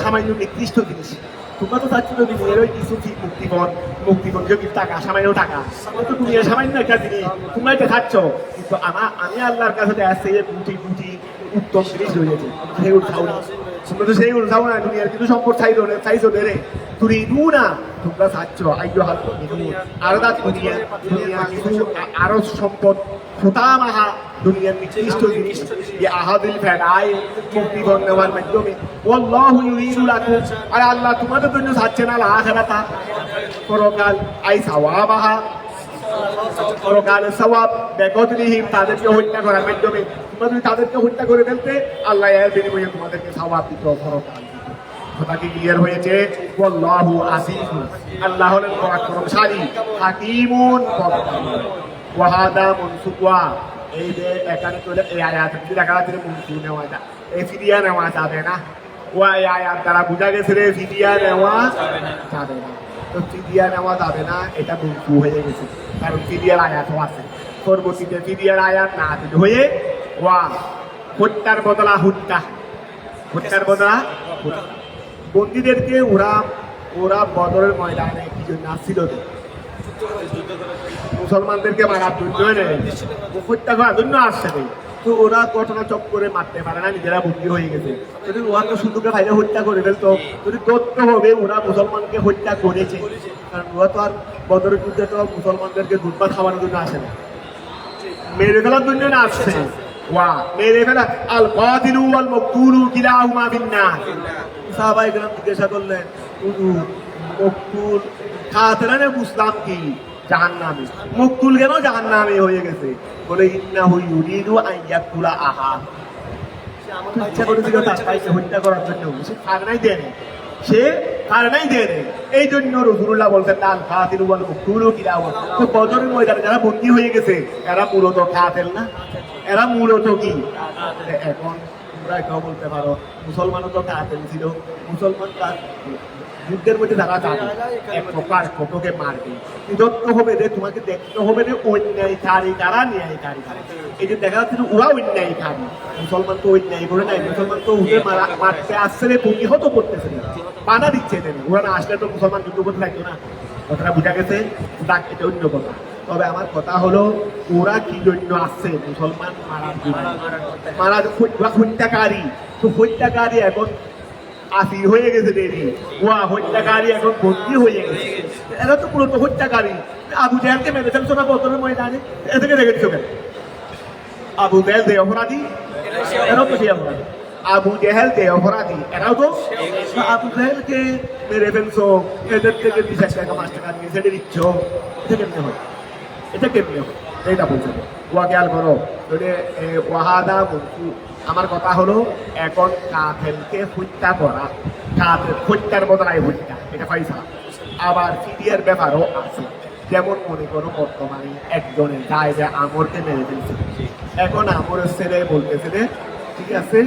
সামান্য নিকৃষ্ট জিনিস। তোমরা তো চাচ্ছ দুনিয়ার ওই কিছু মুক্তিপণ যদি টাকা, সামান্য টাকা, তো দুনিয়ার সামান্য একটা জিনিস তোমরা এটা খাচ্ছ, কিন্তু আমি আল্লাহর কাছে আসছে বুটি উত্তম জিনিস রয়েছে, সেই উঠাও না, তোমরা তো সেই উঠাও না, দুনিয়ার কিন্তু সম্পদ চাইছো রে, তুরিদুনা, তোমরা চাচ্ছ আইয়ুহাল আরদাত দুনিয়া, কিছু আরো সম্পদ, হুতামাহা, দুনিয়ার নিকৃষ্ট জিনিস, আহাদিল ফেরাই, মুক্তিপণ নেওয়ার মাধ্যমে, ওয়াল্লাহু ইউরিদু লাকুম, আর আল্লাহ তোমাদের জন্য চাচ্ছে না আখিরাতা, পরকাল, আই সাওয়াবাহা, পরকালের সওয়াব, বেকদরিহিম, তাদেরকে হত্যা করার মাধ্যমে, তোমরা যদি তাদেরকে হত্যা করে ফেলতে আল্লাহ এর বিনিময়ে তোমাদেরকে সওয়াব দিত, পরকাল দিত। কথা কি ক্লিয়ার হয়েছে? ওয়াল্লাহু আসিফুন, আল্লাহ হলেন পরাক্রমশালী, হাকিমুন, ওয়াহাদা মনসুকুয়া, এই যে এখানে চলে এই আয়াত যদি দেখা যাচ্ছে মনসু নেওয়া যায়, এই ফিদিয়া নেওয়া যাবে না, ও এই আয়াত দ্বারা বোঝা গেছে রে ফিদিয়া নেওয়া যাবে না, তো ফিদিয়া নেওয়া যাবে না এটা মনসু হয়ে গেছে, কারণ ফিদিয়ার আয়াতও আছে, পরবর্তীতে ফিদিয়ার আয়াত না হয়ে ওয়া হত্যার বদলা হত্যার বদলা বন্দীদেরকে ওরা বদরের ময়দানে কি জন্য আসছিল, মুসলমানদেরকে মারার জন্য হত্যা করার জন্য আসছে নেই, তো ওরা ঘটনা চক্করে মারতে পারে না, নিজেরা বন্দী হয়ে গেছে, যদি ওরা তো সুন্দরকে ভাইরে হত্যা করে ফেলতো, যদি তথ্য হবে ওরা মুসলমানকে হত্যা করেছে, কারণ ওরা তো আর বদরের যুদ্ধে তো মুসলমানদেরকে দুধ খাওয়ানোর জন্য আসে না, মেরে ফেলার জন্য না আসছে, ওয়া মেরে ফেলা, আল কাতিলু ওয়াল মাকতুলু কিলাহুমা ফিন্নার, সাহাবায়ে কেরাম জিজ্ঞাসা করলেন মকতুল কাতিলানে মুসলাম কি জাহান্নামী, মকতুল কেন জাহান্নামী হয়ে গেছে, বলে ইন্নাহু ইউরিদু আন ইয়াকুলা আহা, ইচ্ছা করেছিল তাকে হত্যা করার জন্য, সে কারণেই দেয় এই জন্য রাসূলুল্লাহ বলতেন আল কাতিলু ওয়াল মাকতুলু কিলাহুমা, তো বদরের ময়দানে যারা বন্দী হয়ে গেছে এরা মূলত কাতিল না, এরা মূলত কি, এখন তোমরা এটাও বলতে পারো মুসলমানও তো কাতিল ছিল, মুসলমান যুদ্ধের মধ্যে যারা যাবে এক প্রকার কতকে মারবে, যত্ন হবে রে, তোমাকে দেখতে হবে রে অন্যায়কারী কারা ন্যায়কারী কারা, এই যে দেখা যাচ্ছে ওরা অন্যায়কারী, মুসলমান তো অন্যায় করে নাই, মুসলমান তো ওদের মারতে আসছে রে, প্রতিহত করতেছে না, বাধা দিচ্ছে না, ওরা না আসলে তো মুসলমান যুদ্ধ করতে থাকতো না, কথাটা বোঝা গেছে? এটা অন্য কথা, তবে আমার কথা হলো ওরা কি জন্য আসছে, মুসলমান মারার জন্য, হত্যাকারী, তো হত্যাকারী এখন আসির হয়ে গেছে দেরি, ওয়া হত্যাকারী এখন বন্দী হয়ে গেছে, এরা তো পুরো হত্যাকারী, আবু জাহেলকে মেরে ফেলছো না বদরের ময়দানে, এদেরকে দেখেছো কেন? আবু জাহেল যে অপরাধী, এরাও তো সেই অপরাধী, আবু জাহেল যে অপরাধী এরাও তো, আবু জাহেলকে মেরে ফেলছো, এদের থেকে 20 টাকা 5 টাকা নিয়ে ছেড়ে দিচ্ছ, এটা কেমনে হয়? এটা কেমনে হয়? এইটা বলছে ওয়া খেয়াল করো, ওয়াহাদা বন্ধু, আমার কথা হলো এখন কাফেরকে হত্যা করা, কাফের হত্যার বদলায় হত্যা, এটা পয়সা, আবার ফিদিয়ার ব্যাপারও আছে, যেমন মনে করো বর্তমানে একজনের গায়ে যে আমরকে মেরে ফেলছে, এখন আমরের ছেলে বলতেছে যে ঠিক আছে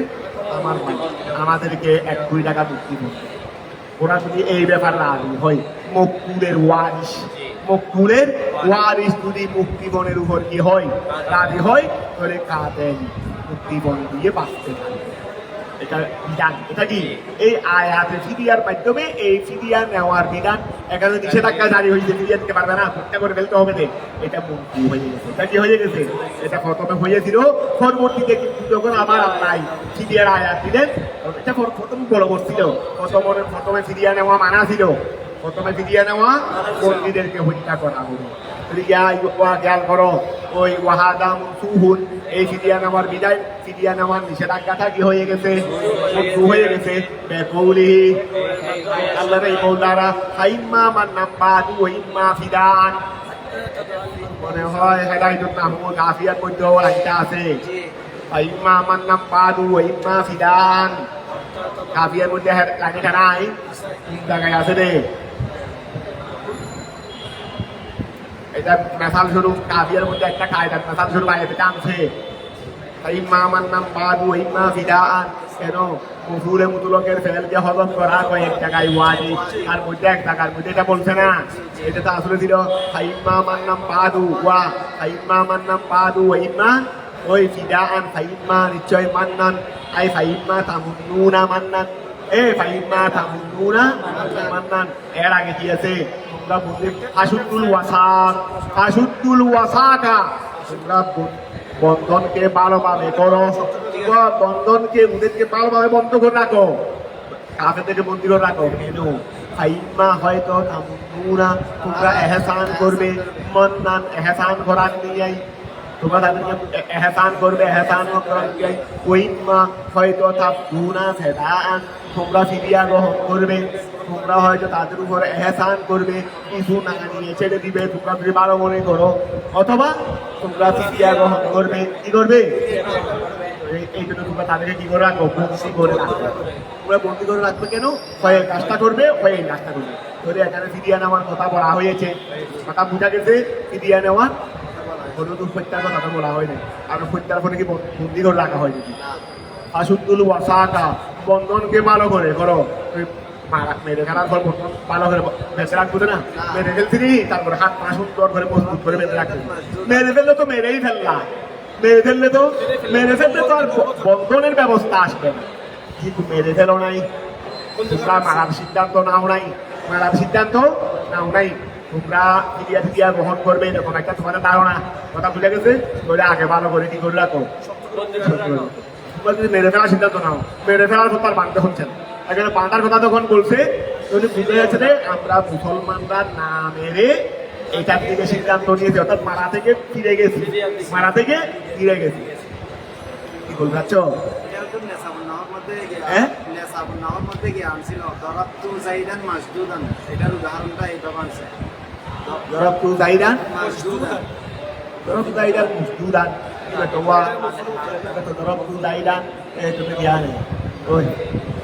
আমাদেরকে 1-2 টাকা মুক্তি করবে, ওরা যদি এই ব্যাপার রাজি হয়, মকতুলের ওয়ারিস যদি মুক্তিপণের উপর কি হয় রাজি হয়, তাহলে কাতেল মুক্তিপণ দিয়ে বাঁচতে পারে, এটা বিধান, এটা কি এই আয়াতে ফিদিয়ার মাধ্যমে এই ফিদিয়া নেওয়ার বিধান, এখানে নিষেধাজ্ঞা জারি হয়েছে, ফিদিয়া দিতে পারবে না, হত্যা করে ফেলতে হবে, এটা মুক্তি হয়ে গেছে, এটা কি হয়ে গেছে, এটা প্রথমে হয়েছিল, পরবর্তীতে কিন্তু যখন আবার আপনার ফিদিয়ার আয়াত দিলেন, এটা প্রথম বড় ছিল, প্রথমে ফিদিয়া নেওয়া মানা ছিল, প্রথমে ফিদিয়া নেওয়া বন্দীদেরকে হত্যা করা হলো, খেয়াল করো ওই ওয়াহাদা মুনসুহুন, এই ফিদিয়া নেওয়ার বিদায়, ফিদিয়া নেওয়ার নিষেধাজ্ঞাটা কি হয়ে গেছে, হয়ে গেছে, বেকৌলিহি আল্লাহর এই কওল দ্বারা, ফাইম্মা মান্নাম বাদু ওয়া ইম্মা ফিদান, মনে হয় হেদায়েতুন মাহমুদ আফিয়ার মধ্যেও আইটা আছে, ফাইম্মা মান্নাম বাদু ওয়াইম্মা ফিদান কাফিয়ার মধ্যে লাঠিটা নাই জায়গায় আছে রে এটা মেসাল শুরু কাফিয়ার মধ্যে একটা কায়দা মেসাল শুরু আয়াতে টানছে ফাইম্মা মান্নাম বাদু ওয়াইম্মা ফিদান কেন মফুলে মুতলকের ফেলকে হজম করা কয়েক জায়গায় ওয়াজিব আর মধ্যে এক জায়গার মধ্যে এটা বলছে না এটা তো আসলে ছিল ফাইম্মা মান্নাম বাদু ওয়া ফাইম্মা মান্নাম বাদু ওয়াইম্মা ওই ফিদান ফাইম্মা নিশ্চয় মান্নান আই ফাইম্মা তামুন্নুনা মান্নান ফাইম্মা তামুন্নুনা মান্নান এর আগে কি আছে তোমরা বলতে ফাশুদ্দুল ওয়াসাকা তোমরা বন্ধনকে ভালোভাবে করো বন্ধনকে ওদেরকে ভালোভাবে বন্ধ করে রাখো কাছে থেকে বন্দি করে রাখো কেন ফাইম্মা হয়তো তামুন্নুনা তোমরা এহসান করবে মান্নান এহসান করার নিয়ে তোমরা তাদেরকে এহসান করবে এহসান করার ওইম্মা হয়তো তাবদুনা ফিদান তোমরা ফিদিয়া গ্রহণ করবে তোমরা হয়তো তাদের উপর এহসান করবে কিছু না নিয়ে ছেড়ে দিবে তোমরা যদি ভালো মনে করো অথবা তোমরা ফিদিয়া গ্রহণ করবে কি করবে এই জন্য তোমরা তাদেরকে কি করে রাখবো বন্দি করে রাখবে তোমরা বন্দি করে রাখবে কেন হয় কাজটা করবে হয় এই কাজটা করবে ধরে এখানে ফিদিয়া নেওয়ার কথা বলা হয়েছে কথা বোঝা গেছে ফিদিয়া নেওয়ার কোনো তো হত্যার কথা বলা হয় নাই আর হত্যার ফলে কি বন্দি করে রাখা হয় নাকি ফাশুদ্দুল ওয়াসাকা বন্ধনকে ভালো করে করো মেরে ফেলার পর বন্ধন ভালো করে বেঁচে রাখবো না মেরে ফেলছিনি তারপরে হাত পা সুন্দর করে মজবুত করে বেঁচে রাখবে মেরে ফেললে তো মেরেই ফেললা মেরে ফেললে তো আর বন্ধনের ব্যবস্থা আসবে না কিন্তু মেরে ফেলো নাই তোমরা মারার সিদ্ধান্ত নাও নাই তোমরা ফিরিয়া গ্রহণ করবে এরকম একটা তোমাদের ধারণা কথা বুঝে গেছে ওইটা আগে ভালো করে কি করে রাখো তোমরা যদি মেরে ফেলার সিদ্ধান্ত নাও মেরে ফেলার কথা আর বাঁধতে হচ্ছে না এখানে বাঁধার কথা তখন বলছে বুঝে যাচ্ছে যে আমরা মুসলমানরা না মেরে এটার দিকে সিদ্ধান্ত নিয়েছি অর্থাৎ মারা থেকে ফিরে গেছি কি বলতে চাচ্ছ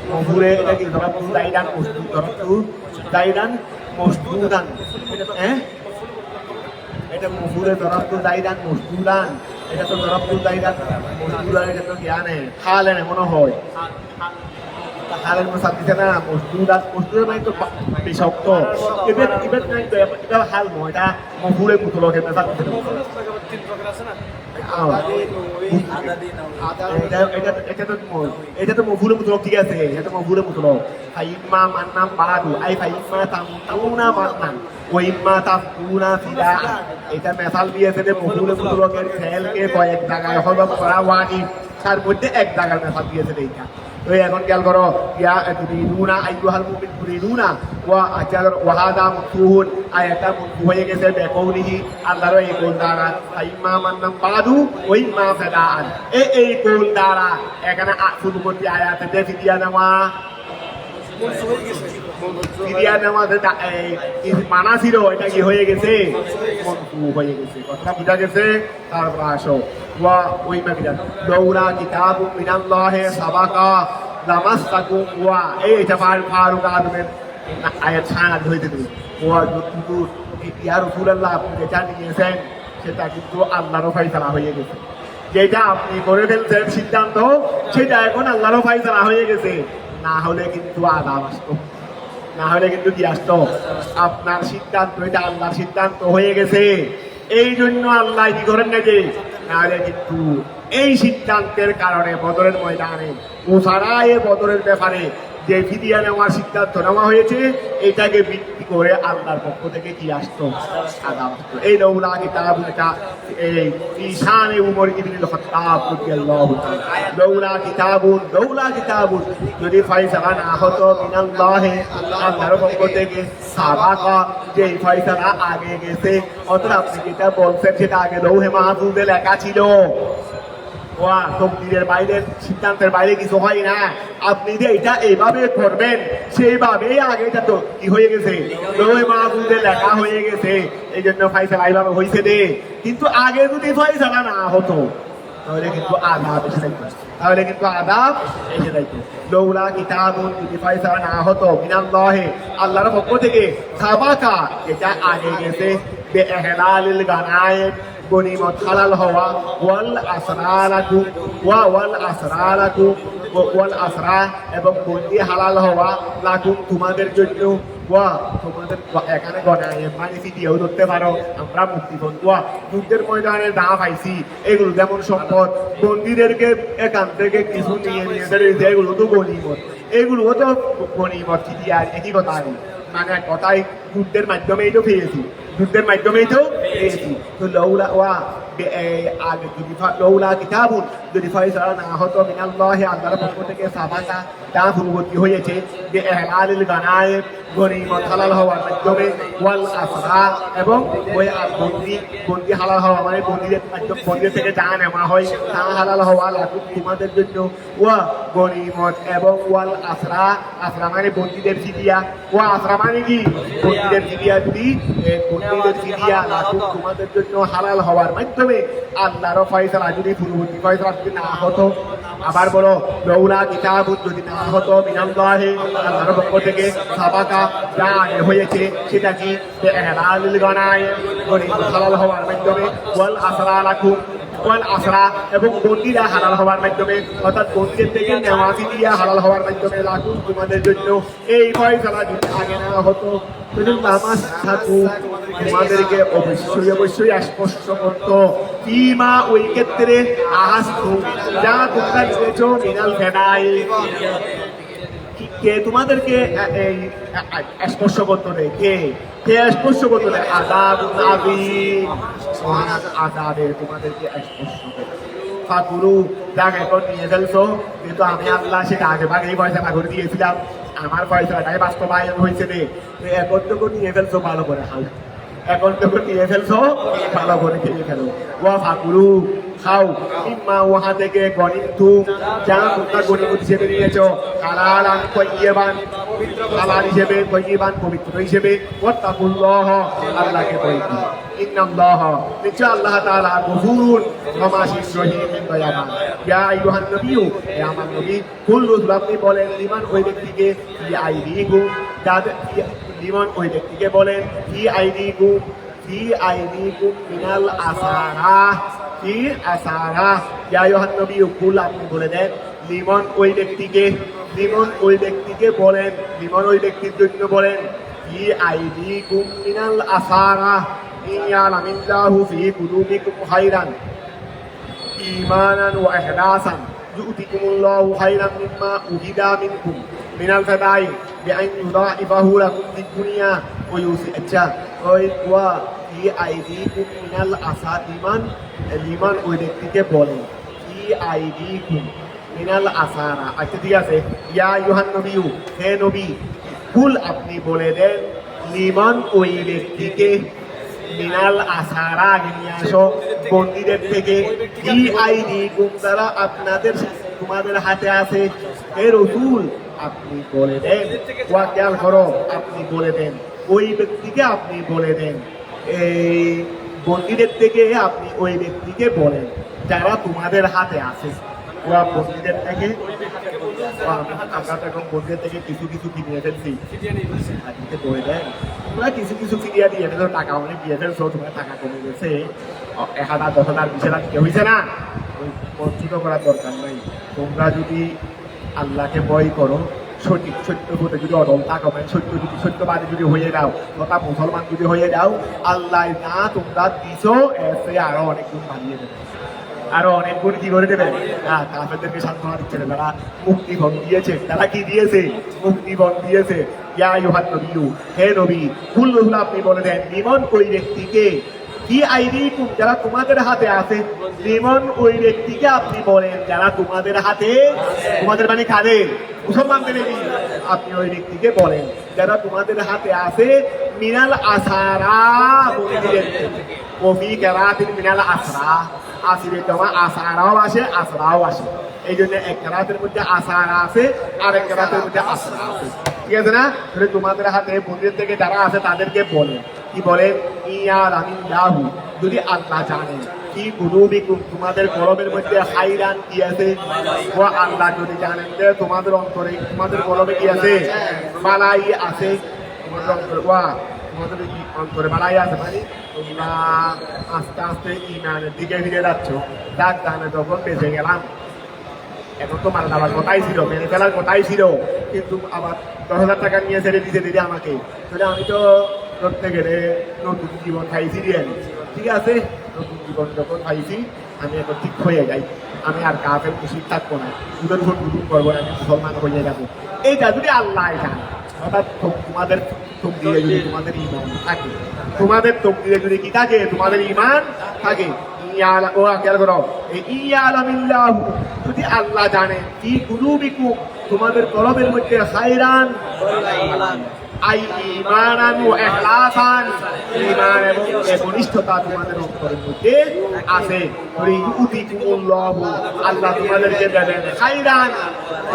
মফুরে এটা কি দরাবতু দাইদান মসদুদান এটা মফুরে দরাবতু দাইদান মসদুদান এটা তো দরাবতু দাইদান মসদুদান এটা তো জ্ঞানে হালেন মনে হয় হালের মধ্যে সাথে দিছে না মসদুদান মানে তো শক্ত এবার নাই তো এটা হাল নয় এটা মফুরে মুতলকে মেসা দিছে এটা তো মফুলে মুতলক ঠিক আছে এটা তো মফুলে মুতলক ফাইম্মা মান্নাম বাদু আই ফাইম্মা তামুনা মান্নান ওয়াইম্মা তাবদুনা ফিদান এটা মেসাল দিয়েছে যে মফুলে মুতলকের ফেলকে কয়েক জায়গায় হজম করা ওয়াজিব তার মধ্যে এক জায়গার মেসাল দিয়েছে এইটা তো এখন খেয়াল করো ইয়া তুরিদুনা আইয়ুহাল মুমিন তুরিদুনা ওয়া আজার ওয়াহাদা মুতুহুন আয়াতা মুতু হয়ে গেছে বেকৌলিহি আল্লাহর এই কোল দ্বারা ফাইম্মা মান্নাম বাদু ওয়াইম্মা ফিদান এই কোল দ্বারা এখানে পূর্ববর্তী আয়াতে ফিদিয়া নেওয়া মানা ছিল এটা কি হয়ে গেছে কথা বুঝা গেছে তারপর আসো দৌড়া কিতাব মিনাল্লাহে সাবাকা লামাসতাকুম ওয়া এইটা ফারুক আদমের আয়াত ছাড়া হইতে দিল ওয়া যতটুকু ইয়া রাসূলুল্লাহ আপনি যেটা নিয়েছেন সেটা কিন্তু আল্লাহর ফয়সালা হয়ে গেছে যেটা আপনি করে ফেলছেন সিদ্ধান্ত সেটা এখন আল্লাহর ফয়সালা হয়ে গেছে না হলে কিন্তু আযাব আসতো না হলে কিন্তু কি আসতো আপনার সিদ্ধান্ত এটা আল্লাহর সিদ্ধান্ত হয়ে গেছে এই জন্য আল্লাহ কি করেন না যে না হলে কিন্তু এই সিদ্ধান্তের কারণে বদরের ময়দানে মুসারায়ে বদরের ব্যাপারে যে ফিদিয়া নেওয়ার সিদ্ধান্ত নেওয়া হয়েছে এটাকে ভিত্তি করে আল্লাহর পক্ষ থেকে কি আসতো আযাব আসতো এই লৌলা কিতাব এটা এই ঈশানে উমর ইবনুল খাত্তাব রাদিয়াল্লাহু তাআলা লৌলা কিতাবুন যদি ফয়সালা না হতো মিনাল্লাহি আল্লাহর পক্ষ থেকে সাবাকা যে ফয়সালা আগে গেছে অথবা আপনি যেটা বলছেন সেটা আগে লৌহে মাহফুজে লেখা ছিল তকদিরের বাইরে সিদ্ধান্তের বাইরে কিছু হয় না আপনি যে এটা এইভাবে করবেন সেইভাবেই আগে এটা তো কি হয়ে গেছে লৌহে মাহফুজে লেখা হয়ে গেছে এই জন্য ফয়সালা এইভাবে হয়েছে রে কিন্তু আগে যদি ফয়সালা না হতো তাহলে কিন্তু আযাব এসে যাইতো, তাহলে কিন্তু আযাব এসে যাইতো। লৌলা কিতাবুন, যদি ফয়সালা না হতো মিনাল্লাহি, আল্লাহর পক্ষ থেকে, সাবাকা, যেটা আগে গেছে, বিইহলালিল গানায়েম, গনিমত হালাল হওয়া, ওয়াল আসরারাকু ওয়াল আসরারাকু ওয়াল আসরা, এবং বন্দি হালাল হওয়া, লাকুম তোমাদের জন্য, ওয়া তোমাদের, এখানে গনায়েম মানে ফিদিয়াও ধরতে পারো, আমরা মুক্তিপণ, ওয়া যুদ্ধের ময়দানে দা পাইছি, এগুলো যেমন সম্পদ, বন্দীদেরকে এখান থেকে কিছু নিয়ে নিয়ে দিয়েছে, এগুলো তো গনিমত, এগুলো তো গনিমত, ফিদিয়া একই কথা আর কি। মানে কথাই যুদ্ধের মাধ্যমেই তো পেয়েছি, যুদ্ধের মাধ্যমেই তো পেয়েছি। তো লৌলা ওয়া আগে যদি লৌলা কিতাবুন, যদি ফয়সালা না হতো মিনাল্লাহি, আল্লাহর পক্ষ থেকে, সাবাকা, তা পূর্ববর্তী হয়েছে, বিইহলালিল গানায়েম, গনিমত হালাল হওয়ার মাধ্যমে, ওয়াল আসরা, এবং ওই বন্দি হালাল হওয়া মানে বন্দিদের থেকে যা নেওয়া হয় তা হালাল হওয়া, লাকুম তোমাদের জন্য, ওয়া গনিমত, এবং ওয়াল আসরা, আসরা মানে বন্দিদের ফিদিয়া, ওয়া আসরা মানে কি বন্দিদের ফিদিয়া, যদি বন্দিদের ফিদিয়া, লাকুম তোমাদের জন্য হালাল হওয়ার মাধ্যমে, আল্লাহর ফয়সালা, যদি পূর্ববর্তী ফয়সালা যদি না হতো, আবার বলো লৌলা কিতাবুন, যদি না হতো মিনাল্লাহি, আল্লাহর পক্ষ থেকে, সাবাকা, যা আগে হয়েছে, সেটা কি বিইহলালিল গানায়েম, গনিমত হালাল হওয়ার মাধ্যমে, ওয়াল আসরা লাকুম, ওয়াল আসরা, এবং বন্দীরা হালাল হওয়ার মাধ্যমে, অর্থাৎ বন্দীদের থেকে নেওয়া ফিদিয়া হালাল হওয়ার মাধ্যমে, লাকুম তোমাদের জন্য, এই ফয়সালা যদি আগে না হতো, নামাজ থাকু, তোমাদেরকে অবশ্যই অবশ্যই স্পষ্ট করতো, ফিমা ওই ক্ষেত্রে, আহাস্তু, যা তোমরা নিয়েছো, মিনাল ফেনাই, কে তোমাদেরকে এই স্পর্শ করতো রে, কে কে স্পর্শ করতো রে, আযাব আযীম, আযাবে তোমাদেরকে স্পর্শ করতো। ফাকুরু, যাক এখন নিয়ে ফেলছো, কিন্তু আমি আল্লাহ সেটা আগে ভাগেই পয়সা করে দিয়েছিলাম, আমার পয়সাটাই বাস্তবায়ন হয়েছে রে, এখন তো নিয়ে ফেলছো, ভালো করে খাও, এখন তো নিয়ে ফেলছো, ভালো করে খেয়ে ফেলো। ওয়া ফাকুরু, খাও, ইম্মা ওহা থেকে গনিমতু, যা তোমরা গনিমত হিসেবে নিয়েছো, হালালান তাইয়্যিবান, হালাল হিসেবে, তাইয়্যিবান পবিত্র হিসেবে, ওয়াত্তাকুল্লাহ, আল্লাহকে ভয় করো, ইন্নাল্লাহ, নিশ্চয় আল্লাহ তাআলা গফুরুন, ক্ষমাশীল, রহিম, দয়াবান। ইয়া আইয়ুহান নবিয়্যু, হে আমার নবী, কুল, আপনি বলেন, লিমান ওই ব্যক্তিকে, ফি আইদিকুম, যাদের, লিমান ওই ব্যক্তিকে বলেন, ফি আইদিকুম, ফি আইদিকুম মিনাল আসারা, ফি আসারা, ইয়া আইয়ুহান নবিয়্যু, কুল আপনি বলে দেন, লিমান ওই ব্যক্তিকে, লিমান ওই ব্যক্তিকে বলেন, লিমান ওই ব্যক্তির জন্য বলেন, ফি আইদিকুম মিনাল আসারা, ইয়ালামিল্লাহু ফি কুলুবিকুম খায়রান ঈমানান ওয়া ইখলাসান, ইউতিকুমুল্লাহু খায়রান মিম্মা উহিদা মিনকুম মিনাল ফাদাই বিআন ইউদাইফাহু লাকুম ফিদ দুনিয়া ওয়া আচ্ছা, ওই ওয়া ফি আইদিকুম মিনাল আসা, লিমান ওই ব্যক্তিকে বলেন, ফি আইদিকুম মিনাল আসারা, আচ্ছা ঠিক আছে। ইয়া আইয়ুহান নবিয়্যু, হে নবী, কুল আপনি বলে দেন, লিমান ওই ব্যক্তিকে, মিনাল আসারা, নিয়ে আসো বন্দীদের থেকে, ফি আইদিকুম, তারা আপনাদের, তোমাদের হাতে আছে, হে রাসূল আপনি বলে দেন, ওয়া খেয়াল করো, আপনি বলে দেন, ওই ব্যক্তিকে আপনি বলে দেন, এই বন্দীদের থেকে আপনি ওই ব্যক্তিকে বলেন, যারা তোমাদের হাতে আছে, ওরা বন্দীদের থেকে, আমরা তো এখন বন্দীদের থেকে কিছু কিছু কিনে ফেলছি, দিতে বলে দেন, তোমরা কিছু কিছু ফিরিয়া দিয়ে ফেলছো, টাকা অনেক দিয়ে ফেলছো, তোমার টাকা কমে গেছে, 1000 10,000 20,000 কেউ হয়েছে না, ওই বঞ্চিত করার দরকার নাই। তোমরা যদি আল্লাহকে ভয় করো, সঠিক সত্য পথে যদি অটল থাকো, মানে সত্যবাদী যদি হয়ে যাও, তথা মুসলমান যদি হয়ে যাও, আল্লাহ না তোমরা দিছো, এসে আরো অনেক গুণ বাড়িয়ে দেবে, আরো অনেক গুণ কি করে দেবে, কাফেরদেরকে সান্ত্বনা দিচ্ছে, তারা মুক্তিপণ দিয়েছে, তারা কি দিয়েছে, মুক্তিপণ দিয়েছে। ইয়া আইয়ুহান নবিয়্যু, হে নবী, কুল আপনি বলে দেন, লিমান ওই ব্যক্তিকে, ফি আইদিকুম, যারা তোমাদের হাতে আছে, লিমান ওই ব্যক্তিকে আপনি বলেন, যারা তোমাদের হাতে, তোমাদের মানে কাদের, মুসলমানদের, আপনি ওই ব্যক্তিকে বলেন, যারা তোমাদের হাতে আছে, মিনাল আসারা, বন্দীদের থেকে, কফি কেরাতিন মিনাল আসরা, আসিবে তোমার আসারাও আসে, আসরাও আসে, এই জন্য এক কেরাতের মধ্যে আসারা আছে, আর এক কেরাতের মধ্যে আসরা আছে, ঠিক আছে না? তোমাদের হাতে বন্দীদের থেকে যারা আছে তাদেরকে বলে, কি বলে, ইয়ালামিল্লাহু, যদি আল্লাহ জানেন, কি কুলুবিকুম তোমাদের কলবের মধ্যে খাইরান কি আছে, ও আল্লাহ যদি জানেন যে তোমাদের অন্তরে তোমাদের কলবে কি আছে, বালাই আছে, তোমাদের অন্তরে তোমাদের অন্তরে বালাই আছে, মানে তোমরা আস্তে আস্তে ইমানের দিকে ফিরে যাচ্ছ। যাক জানে যখন বেঁচে গেলাম, এখন তো মারা যাওয়ার কথাই ছিল, মেরে ফেলার কথাই ছিল, কিন্তু আবার 10,000 টাকা নিয়ে ছেড়ে দিতে দিদি আমাকে, তাহলে আমি তো ধরতে গেলে নতুন জীবন পাইছি দিয়ে, ঠিক আছে, নতুন জীবন যখন পাইছি আমি এখন ঠিক হয়ে যাই, আমি আর কাফের মুশরিক থাকবো না, দুধের উপর দুধুম করবো না, আমি মুসলমান হয়ে যাবো। এইটা যদি আল্লাহ জানে, অর্থাৎ তোমাদের তকদিরে যদি তোমাদের ঈমান থাকে, তোমাদের তকদিরে যদি কি থাকে, তোমাদের ঈমান থাকে, যদি আল্লাহ জানে কি কুলুবিকুম তোমাদের কলবের মধ্যে খায়রান আই ঈমানান ওয়া ইখলাসান, ঈমান এবং একনিষ্ঠতা তোমাদের অন্তরের মধ্যে আছে, ইউতিকুমুল্লাহু আল্লাহ তোমাদেরকে দেবেন খায়রান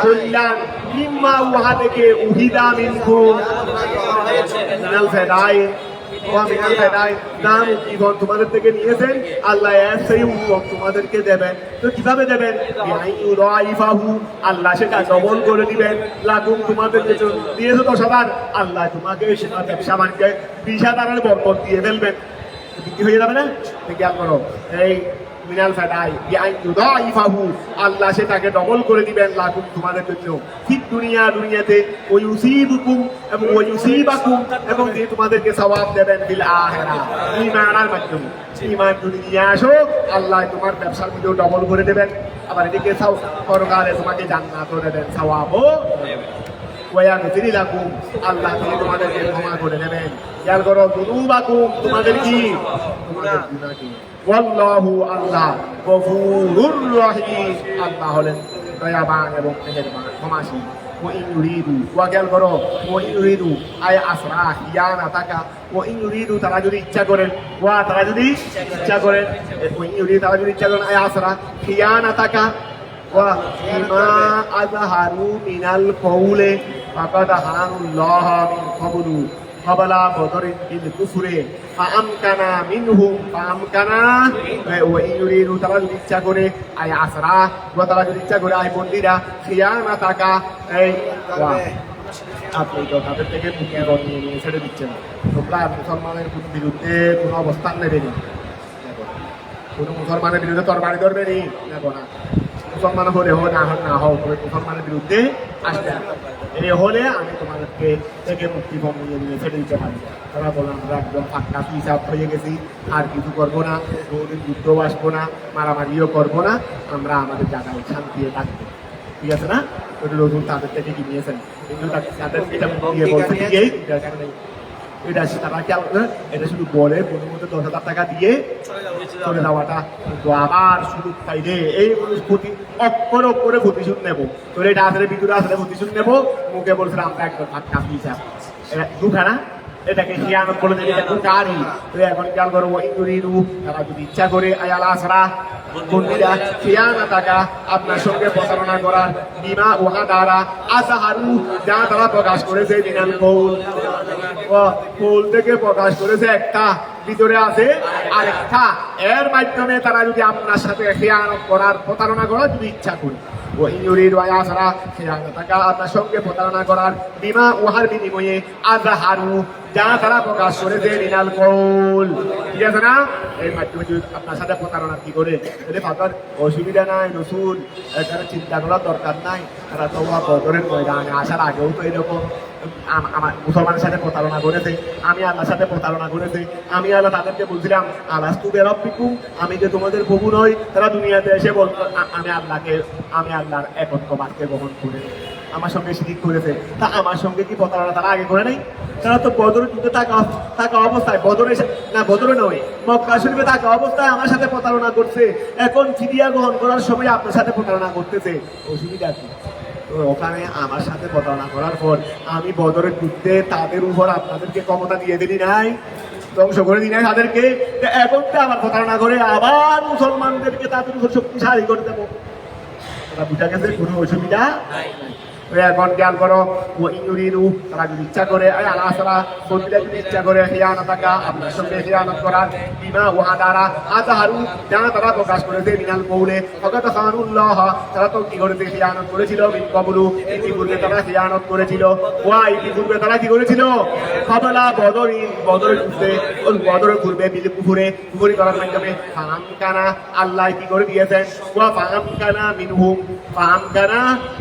কল্যাণ মিম্মা ওয়া থেকে উহিদা মিনকুম মিনাল ফাদাইল তোমাদের থেকে নিয়েছেন আল্লাহ সেই উত্তম তোমাদেরকে দেবেন। তো কিভাবে দেবেন, আল্লাহ সেটা ডবল করে দিবেন, লাগুম তোমাদের দিয়েছে 10,000, আল্লাহ তোমাকে সেটা ব্যবসা বাণিজ্যে 20,000 বরকত দিয়ে ফেলবেন, বিক্রি হয়ে যাবে না, খেয়াল করো। এই মিনাল ফাদাই বিআইয়ুদাইফাহু আল্লাহ সেটাকে ডবল করে দিবেন লাকুম তোমাদের জন্য, ঠিক দুনিয়াতে ওই ইউসিবুকুম এবং ওই ইউসিবাকুম এবং দিয়ে তোমাদেরকে সওয়াব দেবেন বিল আখিরাহ, ঈমানের মাধ্যমে। ঈমান যদি নিয়ে আসো আল্লাহ তোমার ব্যবসার মধ্যেও ডবল করে দেবেন, আবার এদিকে পরকালে তোমাকে জান্নাতও দেবেন, সওয়াবও ওয়ায়াগফির লাকুম আল্লাহ তোমাদেরকে ক্ষমা করে দেবেন। খেয়াল করো, যুনুবাকুম তোমাদের কি, তোমাদের গুনাহ কি। ওয়াল্লাহু আল্লাহ গফুরুর রহিম আল্লাহ হলেন দয়াবান এবং মেহেরবান ক্ষমাশীল। ওয়াইন ইউরিদু খেয়াল করো, ওয়াইন ইউরিদু আয় আসরা খিয়ানাতাকা, ওয়াইন ইউরিদু তারা যদি ইচ্ছা করেন, তারা যদি ইচ্ছা করেন, ওয়াইন ইউরিদু তারা যদি ইচ্ছা করেন আয় আসরা খিয়ানাতাকা ওয়া মা আযহারু মিনাল কওলি ফাকাদ হানাল্লাহ মিন ক্বাবলু ক্বাবলা বদরিন বিল কুফরি ফাআমকানা মিনহুম ফাআমকানা ওয়া ইউরিদু তারা যদি ইচ্ছা করে আয় আসরা ওয়া তারা যদি ইচ্ছা করে আয় বন্দীরা খিয়ানাতাকা, এই আপনি তো তাদের থেকে মুক্তিপণ নিয়ে ছেড়ে দিচ্ছেন, তোমরা মুসলমানের বিরুদ্ধে কোনো অবস্থান নেবে না, কোনো মুসলমানের বিরুদ্ধে তরবারি ধরবে না, মুসলমান হলে হো না হও তবে মুসলমানের বিরুদ্ধে আসবে, এই হলে আমি তোমাদেরকে থেকে মুক্তিপণ নিয়ে ছেড়ে দিতে পারি। তারা বলে আমরা একদম ফাঁকা হিসাব হয়ে গেছি, আর কিছু করবো না, কোনোদিন যুদ্ধও আসবো না, মারামারিও করবো না, আমরা আমাদের জায়গায় শান্তি থাকবো, ঠিক আছে না। ওই নতুন তাদের থেকে কি নিয়েছেন, কিন্তু তাদের এটা দিয়ে বলতে গিয়েই এটা তারা খেয়াল করে, এটা শুধু বলে মনের মধ্যে 10,000 টাকা দিয়ে চলে যাওয়াটা, কিন্তু আবার শুধু চাইলে এই প্রতি অক্ষরে প্রতিশোধ নেবো, তোর এটা আসলে ভিতরে আসলে প্রতিশোধ নেবো, মুখে বলছিলাম আমরা একদম ফাঁকা হিসাব, এটা দুখানা, এটাকে খিয়ানত বলে দেবে, এটা দুটারই। তো এখন খেয়াল করবো, ইউরিদু তারা যদি ইচ্ছা করে আয়াল আসরা বন্দীরা খিয়ানাতাকা আপনার সঙ্গে প্রতারণা করার, বিমা উহা দ্বারা আযহারু যা তারা প্রকাশ করেছে, মিনাল কওল থেকে প্রকাশ করেছে একটা, ভিতরে আছে আরেকটা, এর মাধ্যমে তারা যদি আপনার সাথে খিয়ানত করার প্রতারণা করার যদি ইচ্ছা করে, আপনার সঙ্গে প্রতারণা করার, বিমা উহার বিনিময়ে আযহারু যা তারা প্রকাশ করেছে, মিনাল কওল, ঠিক আছে না, এর মাধ্যমে যদি আপনার সাথে প্রতারণা কি করে, যদি ফাঁকার অসুবিধা নাই, রসুল এখানে চিন্তা করার দরকার নাই, তারা তো বদরের ময়দানে আসার আগেও তো এরকম আমার মুসলমানের সাথে প্রতারণা করেছে, আমি আল্লাহর সাথে প্রতারণা করেছে, আমি আল্লাহ তাদেরকে বলছিলাম আলাস্তু বিরাব্বিকুম, আমি যে তোমাদের প্রভু নই, তারা দুনিয়াতে এসে বলতো আমি আল্লাহর একত্ববাদকে গ্রহণ করে আমার সঙ্গে শিরিক করেছে। তা আমার সঙ্গে কি প্রতারণা তারা আগে করে নাই? তারা তো বদরের যুদ্ধে থাকা অবস্থায়, বদরে নয়, মক্কা শরীফে থাকা অবস্থায় আমার সাথে প্রতারণা করছে, এখন ফিদিয়া গ্রহণ করার সময় আপনার সাথে প্রতারণা করতেছে, অসুবিধা কি? ওখানে আমার সাথে প্রতারণা করার পর আমি বদরের যুদ্ধে তাদের উপর আপনাদেরকে ক্ষমতা দিয়ে দিলি নাই, ধ্বংস করে দিই নাই তাদেরকে, এখন তো আবার প্রতারণা করে আবার মুসলমানদেরকে তাদের উপর শক্তিশালী করে দেবো, বুঝা গেছে, কোনো অসুবিধা নাই। এখন খেয়াল করো ও ইউরিরু তারা যদি ইচ্ছা করে আল্লাহ তারা বন্ধুরা যদি ইচ্ছা করে খিয়ানত থাকা আপনার সঙ্গে খিয়ানত করার বিমা ওয়া দ্বারা আজহারু যা তারা প্রকাশ করেছে মিনাল কৌলে ফকাত খানুল্লাহ তারা তো কি করেছে খিয়ানত করেছিল বিন কবলু ইতিপূর্বে তারা খিয়ানত করেছিল ওয়া ইতিপূর্বে তারা কি করেছিল কবলা বদরের পূর্বে বদরের পূর্বে বিল কুফরি করার মাধ্যমে ফাহাম কানা আল্লাহ কি করে দিয়েছেন ওয়া ফাহাম কানা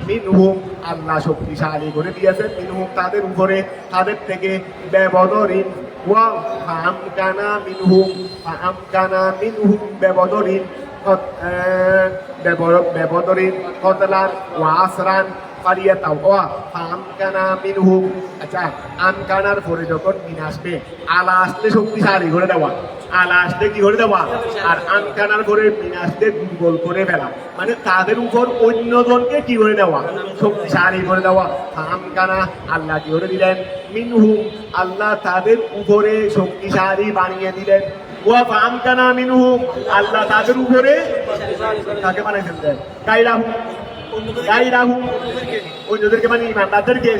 মিনহুম আল্লাহ শক্তিশালী করে দিয়েছেন মিনহুম তাদের উপরে তাদের থেকে বেবদরিন ওয়া ফাহাম কানা মিনহুম বেবদরিন বেবদরিন কতলান ওয়া আসরান আচ্ছা আমকানার পরে যখন মিন আসবে আলা আসলে শক্তিশালী করে দেওয়া আলা আসলে কি করে দেওয়া আর আমকানার পরে মিন আসলে দুর্বল করে ফেলা মানে তাদের উপর অন্যজনকে কি করে দেওয়া শক্তিশালী করে দেওয়া আমকানা আল্লাহ কি করে দিলেন মিনহুম আল্লাহ তাদের উপরে শক্তিশালী বানিয়ে দিলেন ওয়া আমকানা মিনহুম আল্লাহ তাদের উপরে তাকে বানাইছেন অন্যদেরকে মানে ইমানদারদেরকে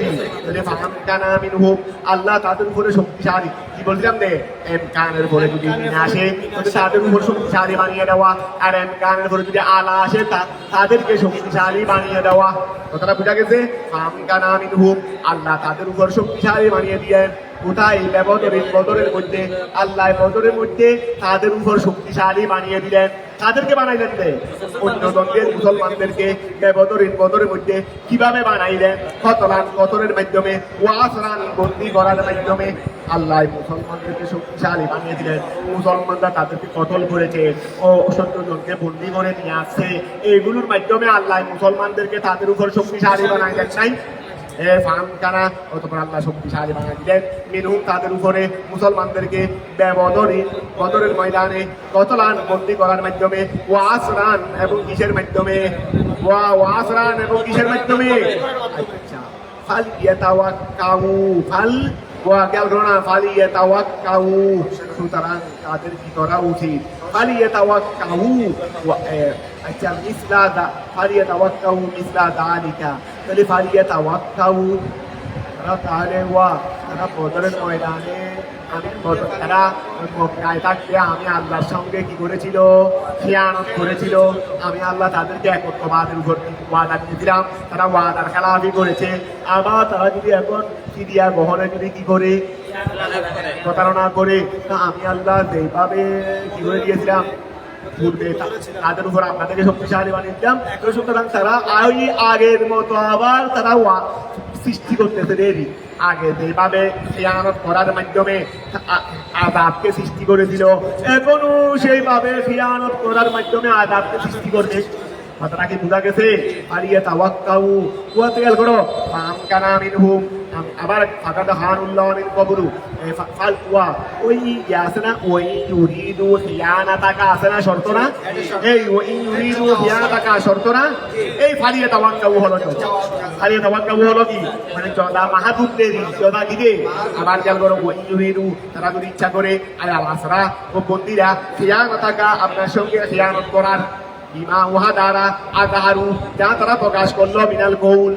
আল্লাহ তাদের উপরে শক্তিশালী কি বলছিলাম রে কানের উপরে যদি আসে তাদের উপর শক্তিশালী বানিয়ে দেওয়া আর কানের উপরে যদি আলা আসে তাদেরকে শক্তিশালী বানিয়ে দেওয়া কথাটা বোঝা গেছে আল্লাহ তাদের উপর শক্তিশালী বানিয়ে দিয়েন কোথায় বদরের মধ্যে আল্লাহ বদরের মধ্যে তাদের উপর শক্তিশালী বানিয়ে দিলেন তাদেরকে বানাইলেন অন্যজনকে মুসলমানদেরকে বদরের মধ্যে কিভাবে বানাইলেন কতরের মাধ্যমে ওয়াসরান বন্দী করার মাধ্যমে আল্লাহ মুসলমানদেরকে শক্তিশালী বানিয়ে দিলেন মুসলমানরা তাদেরকে কতল করেছে ও 70 জনকে বন্দী করে নিয়ে আসছে এইগুলোর মাধ্যমে আল্লাহ মুসলমানদেরকে তাদের উপর শক্তিশালী বানাইলেন নাই অতঃপর আল্লাহ শক্তিশালী বানিয়ে দিলেন মিনহুম তাদের উপরে মুসলমানদেরকে বদরের ময়দানে কতলান বন্দী করার মাধ্যমে ওয়াসরান এবং কিসের মাধ্যমে আচ্ছা ফাল ইয়াতাওয়াক্কাউ সুতরাং তাদের কি করা উচিত আচ্ছা তাহলে তারা বদরের ময়দানে তারা মক্কায় থাকতে আমি আল্লাহর সঙ্গে কি করেছিল খিয়ানত করেছিল আমি আল্লাহ তাদেরকে একত্রবাদের উপর ওয়াদা দিয়েছিলাম তারা ওয়াদার খেলাফি করেছে আবার তারা যদি এখন সিরিয়া গ্রহণে যদি কি করে প্রতারণা করে আমি আল্লাহ যেভাবে কি করে দিয়েছিলাম পূর্বে তাদের উপর আপনাদেরকে শক্তিশালী বানিয়ে দিলাম সুতরাং তারা আগের মতো আবার তারা সৃষ্টি করতেছে দেরি আগে যেভাবে খিয়ানত করার মাধ্যমে আযাবকে সৃষ্টি করেছিল এখনো সেইভাবে খিয়ানত করার মাধ্যমে আযাবকে সৃষ্টি করবে কথাটা কি বোঝা গেছে আলিয়া তাওয়াক্কাউ ওয়া তেল করো আমকানা মিনহুম আবার ফাকাদ হানুল্লাহ মিন কবরু ফাল ওয়া ওই আছে না ওই ইউরিদু খিয়ানাতাকা আছে না শর্ত না এই ওই ইউরিদু খিয়ানাতাকা শর্ত না এই ফালিয়া তাওয়াক্কাউ হলো তো ফালিয়া তাওয়াক্কাউ হলো কি মানে জদা মাহাদুদ দেরি জদা কি দে আবার খেয়াল করো ওই ইউরিদু তারা যদি ইচ্ছা করে আল আসরা ও বন্দীরা খিয়ানাতাকা আপনার সঙ্গে খিয়ানত করার বিমা ওহা দ্বারা আজহারু যা তারা প্রকাশ করলো মিনাল কৌল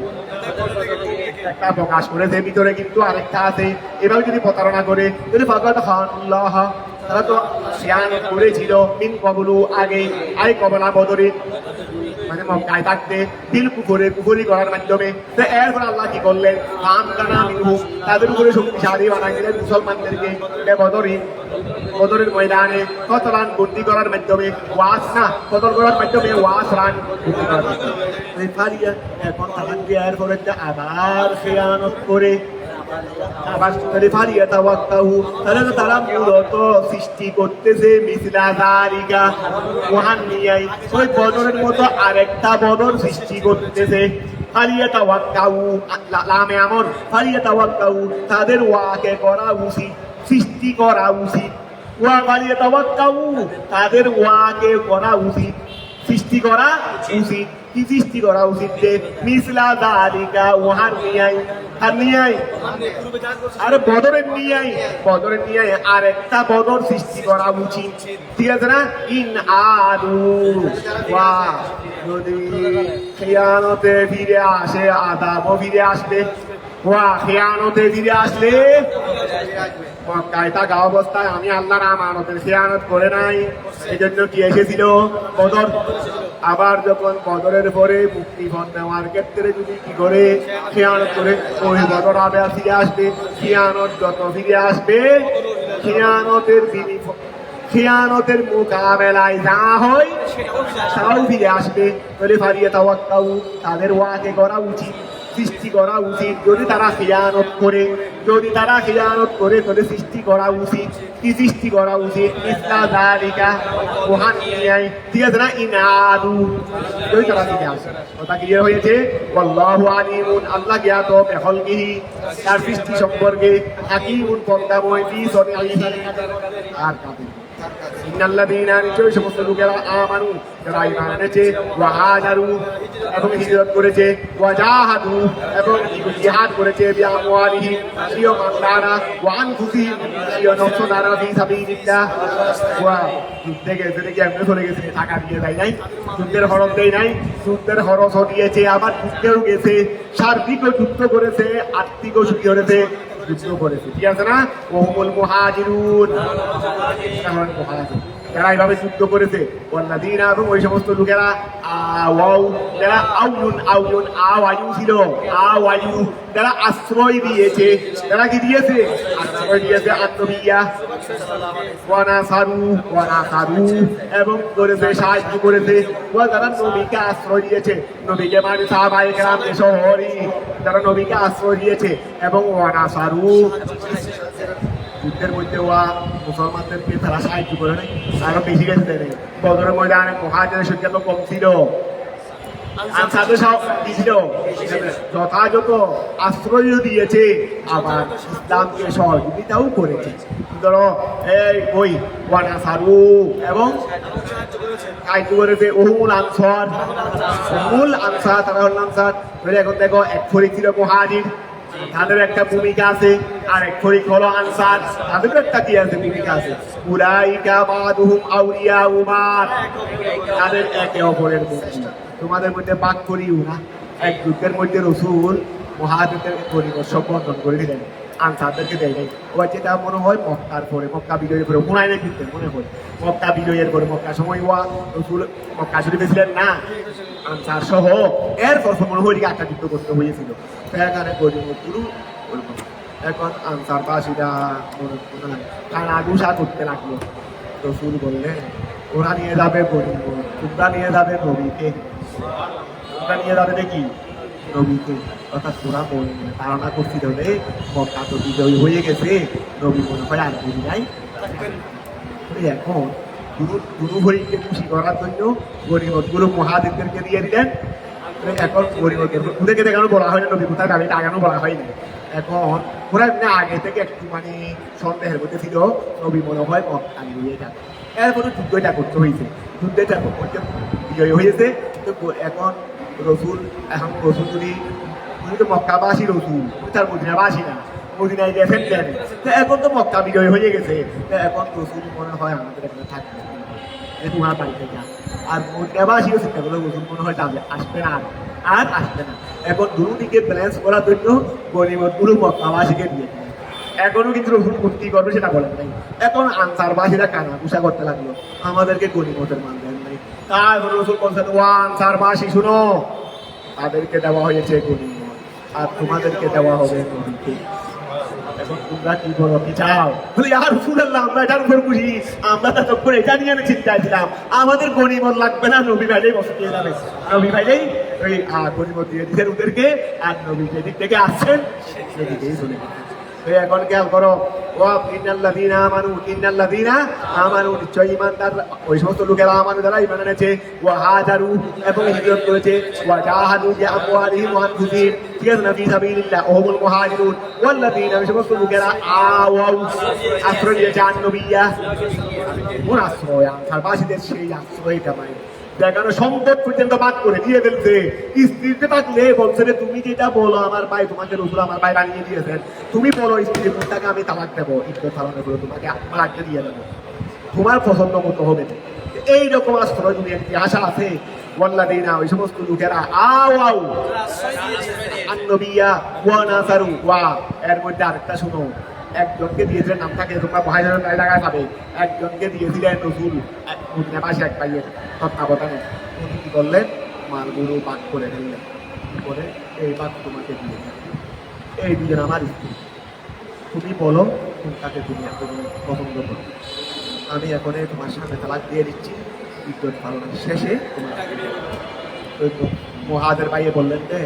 একটা প্রকাশ করেছে ভিতরে কিন্তু আরেকটা আছে এভাবে যদি প্রতারণা করে যদি ফাকাদ খানুল্লাহ তারা তো খিয়ানত করেছিল মিন কবলু আগে আই কবলা বদরে মানে মক্কায় থাকতে দিল কুফরি করার মাধ্যমে তো এরপর আল্লাহ কি করলেন আমকানা মিনহুম তাদের উপরে শক্তিশালী বানাই দিলেন মুসলমানদেরকে বদরের ময়দানে কতলান বন্দী করার মাধ্যমে কতল করার মাধ্যমে ওয়াসরান বন্দী করার মাধ্যমে এখন তাদের এরপরে আবার খিয়ানত করে আবার তারা মূলত সৃষ্টি করতেছে মিসলা যালিকা ওয়ান নিয়াই ওই বদরের মতো আরেকটা বদর সৃষ্টি করতেছে ফালিয়াতাওয়াক্কাউ লামে আমর ফালিয়াতাওয়াক্কাউ তাদের ওয়াকে করা উচিত সৃষ্টি করা উচিত ওয়া ফালিয়াতাওয়াক্কাউ তাদের ওয়াকে করা উচিত সৃষ্টি করা উচিত কি সৃষ্টি করা উচিত যে মিসলা যালিকা ওয়ান নিয়াই আর নিয়াই আরে বদরের নিয়াই আর একটা বদর সৃষ্টি করা উচিত ঠিক আছে না ইন আদু ওয়া যদি খিয়ানতে ফিরে আসে আদাবও ফিরে আসবে, খিয়ানতে ফিরে আসলে মক্কায় থাকা অবস্থায় আমি আল্লাহর আমানতের খিয়ানত করে নাই, এই জন্য কি এসেছিল বদর। আবার যখন বদরের পরে মুক্তিপণ নেওয়ার ক্ষেত্রে যদি কি করে খিয়ানত করে, ওই বদর আবার ফিরে আসবে। খিয়ানত যত ফিরে আসবে, খিয়ানতের মোকাবেলায় যা হয় তাও ফিরে আসবে। তাহলে ফারিয়ে তাওয়াক্কাউ, তাদের ওয়াকে করা উচিত, সৃষ্টি করা উচিত। যদি তারা খিয়ানত করে, তাহলে সৃষ্টি করা উচিত। কি সৃষ্টি করা উচিত? ইসলা যালিকা ওহান নিয়াই, ঠিক আছে না? ইনাদু, যদি তারা ফিরে আসে। কথা ক্লিয়ার হয়েছে? আল্লাহু আলিমুন, আল্লাহ জ্ঞাত বিখলকিহি, তার সৃষ্টি সম্পর্কে, হাকিমুন পর্দাময় ফি সনিহি, আর কাদের ইন্নাল্লাযীনা, নিশ্চয়ই সমস্ত লোকেরা আমানু, যারা ঈমান এনেছে, ওয়া হাজারু, এবং হিজরত করেছে, ওয়া জাহাদু, এবং জিহাদ করেছে, বিআমওয়ালিহিম, স্বীয় মাল দ্বারা, ওয়া আনফুসিহিম, স্বীয় নফস দ্বারা, ফি সাবিলিল্লাহ। ওয়া যুদ্ধে গেছে নাকি এমনি চলে গেছে, টাকা দিয়ে দেয় নাই, যুদ্ধের খরচ দেয় নাই, যুদ্ধের খরচও দিয়েছে, আবার যুদ্ধেও গেছে, সার্বিকও যুদ্ধ করেছে, আর্থিকও সুখী করেছে, যুদ্ধ করেছে, ঠিক আছে না? ওহুমুল মুহাজিরুন, যারা এইভাবে যুদ্ধ করেছে, ওয়াল্লাযীনা, এবং ওই সমস্ত লোকেরা আওয়াউ, যারা আওয়ায়ু ছিল, যারা আশ্রয় দিয়েছে, যারা কি দিয়েছে? আশ্রয় দিয়েছে, আত্মবিয়া, ওয়া নাসারু, এবং করেছে, সাহায্য করেছে, ওয়া যারা নবীকে আশ্রয় দিয়েছে, নবীকে মানে সাহাবায়ে কেরামকে শহরে, যারা নবীকে আশ্রয় দিয়েছে, এবং ওয়া নাসারু, যুদ্ধের মধ্যে ওয়া মুসলমানদেরকে তারা সাহায্য করে নাই, আরো বেশি গেছে। বদরের ময়দানে মুহাজিরের সংখ্যা তো কম ছিল, আনসারদের সব দিয়েছিল, যথাযথ আশ্রয় দিয়েছে, আবার ইসলামকে সহযোগিতাও করেছে। ধরো এই ওই ওয়ানাসারু, এবং সাহায্য করেছে ওহুমুল আনসার, তারা হল আনসার। এখন দেখো, এক ফরিক ছিল মুহাজির, তাদের একটা ভূমিকা আছে, আর এক ফরিক হলো আনসার, তাদের একটা কি আছে, ভূমিকা আছে। উলাইকা বাদুহুম আউলিয়াউ বাদ, তাদের একে অপরের বন্ধু। তোমাদের মধ্যে বাক করিও না। এক যুদ্ধের মধ্যে রাসূল মুহাজিরদের পরিবর্ষ বন্ধন করে দিলেন, আনসারদেরকে দেয় নাই। ওই যেটা মনে হয় মক্কার পরে, মক্কা বিজয়ের পরে, হুনাইনের যুদ্ধে মনে হয়, মক্কা বিজয়ের পরে, মক্কার সময় ওয়া রাসূল মক্কা শরীফে ছিলেন না, আনসার সহ, এরপর মনে হয় একটা যুদ্ধ করতে হয়েছিল, সেখানে গরিবগুলো। এখন আনসার বাসীরা কানাঘুষা করতে লাগলো। রাসূল বললেন, ওরা নিয়ে যাবে গরিব, তোমরা নিয়ে যাবে নবীকে, তোমরা নিয়ে যাবে দেখি নবীকে। অর্থাৎ তোরা ধারণা করছিল রে মক্কা তো বিজয়ী হয়ে গেছে, নবী মনে হয় আর নবী নাই। এখন দুরু হরিকে খুশি করার জন্য গরিবগুলো মুহাজিরদেরকে দিয়ে দিলেন। এখন গরিবদের ওদেরকে দেখানো বলা হয় না, নবী কোথায় যাবে এটা আগানো বলা হয় না। এখন ওরা আগে থেকে একটু মানে সন্দেহের মধ্যে ছিল, নবী মনে হয় মক্কা নিয়ে যাবে। এরপরে যুদ্ধটা করতে হয়েছে, যুদ্ধটা করতে বিজয় হয়েছে। তো এখন রসুল যদি তো মক্কাবাসী রসুল, তার মদিনাবাসী না, মদিনায় গেছেন দেন। তো এখন তো মক্কা বিজয় হয়ে গেছে, তো এখন রসুল মনে হয় আমাদের এখানে থাকবে, তোমার বাড়িতে যা। আর মদিনাবাসীও চিন্তা করলে রসুল মনে হয় যাবে, আসবে না, আর আসবে না। এখন দুদিকে ব্যালেন্স করার জন্য গরিবগুলো মক্কাবাসীকে দিয়ে দিলেন। এখনো কিন্তু রসুল মুক্তি করবে সেটা বলেন নাই। এখন আনসারবাসীরা কানা কুষা করতে লাগলো, আমাদেরকে গরিবতের মান দেন নাই। তারপরে রসুল বলছেন, ও আনসারবাসী শুনো, তাদেরকে দেওয়া হয়েছে গরিব, আর তোমাদেরকে দেওয়া হবে নবীকে। এখন তোমরা কি বলো, কি চাও? বলি আর রাসূলুল্লাহ, আমরা এটার উপর খুশি, আমরা ততক্ষণ এটা নিয়ে আমি চিন্তায় ছিলাম, আমাদের গনিমত লাগবে না, নবী ভাইলেই বসে দিয়ে যাবে, নবী ভাইলেই ওই গনিমত দিয়ে দিচ্ছেন ওদেরকে, আর নবী যেদিক থেকে আসছেন সেদিকেই চলে গেছে। এখন খেয়াল করো, ইন্নাল্লাযীনা আমানু, নিশ্চয় ঈমানদার ওই সমস্ত লোকেরা আমানু যারা ঈমান এনেছে, ওয়া হাজারু, এবং হিজরত করেছে, ওয়া জাহাদু বিআমওয়ালিহিম ওয়া আনফুসিহিম, ঠিক আছে না, ফি সাবিলিল্লাহ, ওহুমুল মুহাজিরুন, ওয়াল্লাযীনা, ওই সমস্ত লোকেরা আওয়াউ, আশ্রয় দিয়েছে, আন-নবিয়্যা, কোন আশ্রয়? আনসারবাসীদের সেই আশ্রয়টা পায়। দেখানো সম্পদ পর্যন্ত বাদ করে দিয়ে ফেলছে। স্ত্রীতে থাকলে বলছে রে, তুমি যেটা বলো আমার ভাই, তোমাকে রসুল আমার ভাই বানিয়ে দিয়েছেন, তুমি বলো স্ত্রীর কোনটাকে আমি তালাক দেবো, ইজ্জত হারানো করে তোমাকে তালাককে দিয়ে দেবো, তোমার পছন্দ মতো হবে। এইরকম আশ্রয় দুনিয়ার কি আশা আছে? ওয়াল্লাযীনা ওই সমস্ত লোকেরা আও আন্নবিয়া ওয়া নাসারু ওয়া এর মধ্যে আরেকটা শুনো একজনকে দিয়েছিলেন নাম থাকে তোমরা বহাইজারের এলাকায় পাবে একজনকে দিয়েছিলেন রসুল মদিনা পাশে এক ভাইয়ের তত্ত্বাবধানে উনি কি করলেন মালগুলো পাক করে ফেললেন করে এই পাক তোমাকে দিয়ে এই দুজন আমার স্ত্রী তুমি বলো তাকে তুমি পছন্দ করো আমি এখন তোমার সামনে তালাক দিয়ে দিচ্ছি বিদ্যুৎ পালনের শেষে তোমার মহাদের ভাইয়ে বললেন যে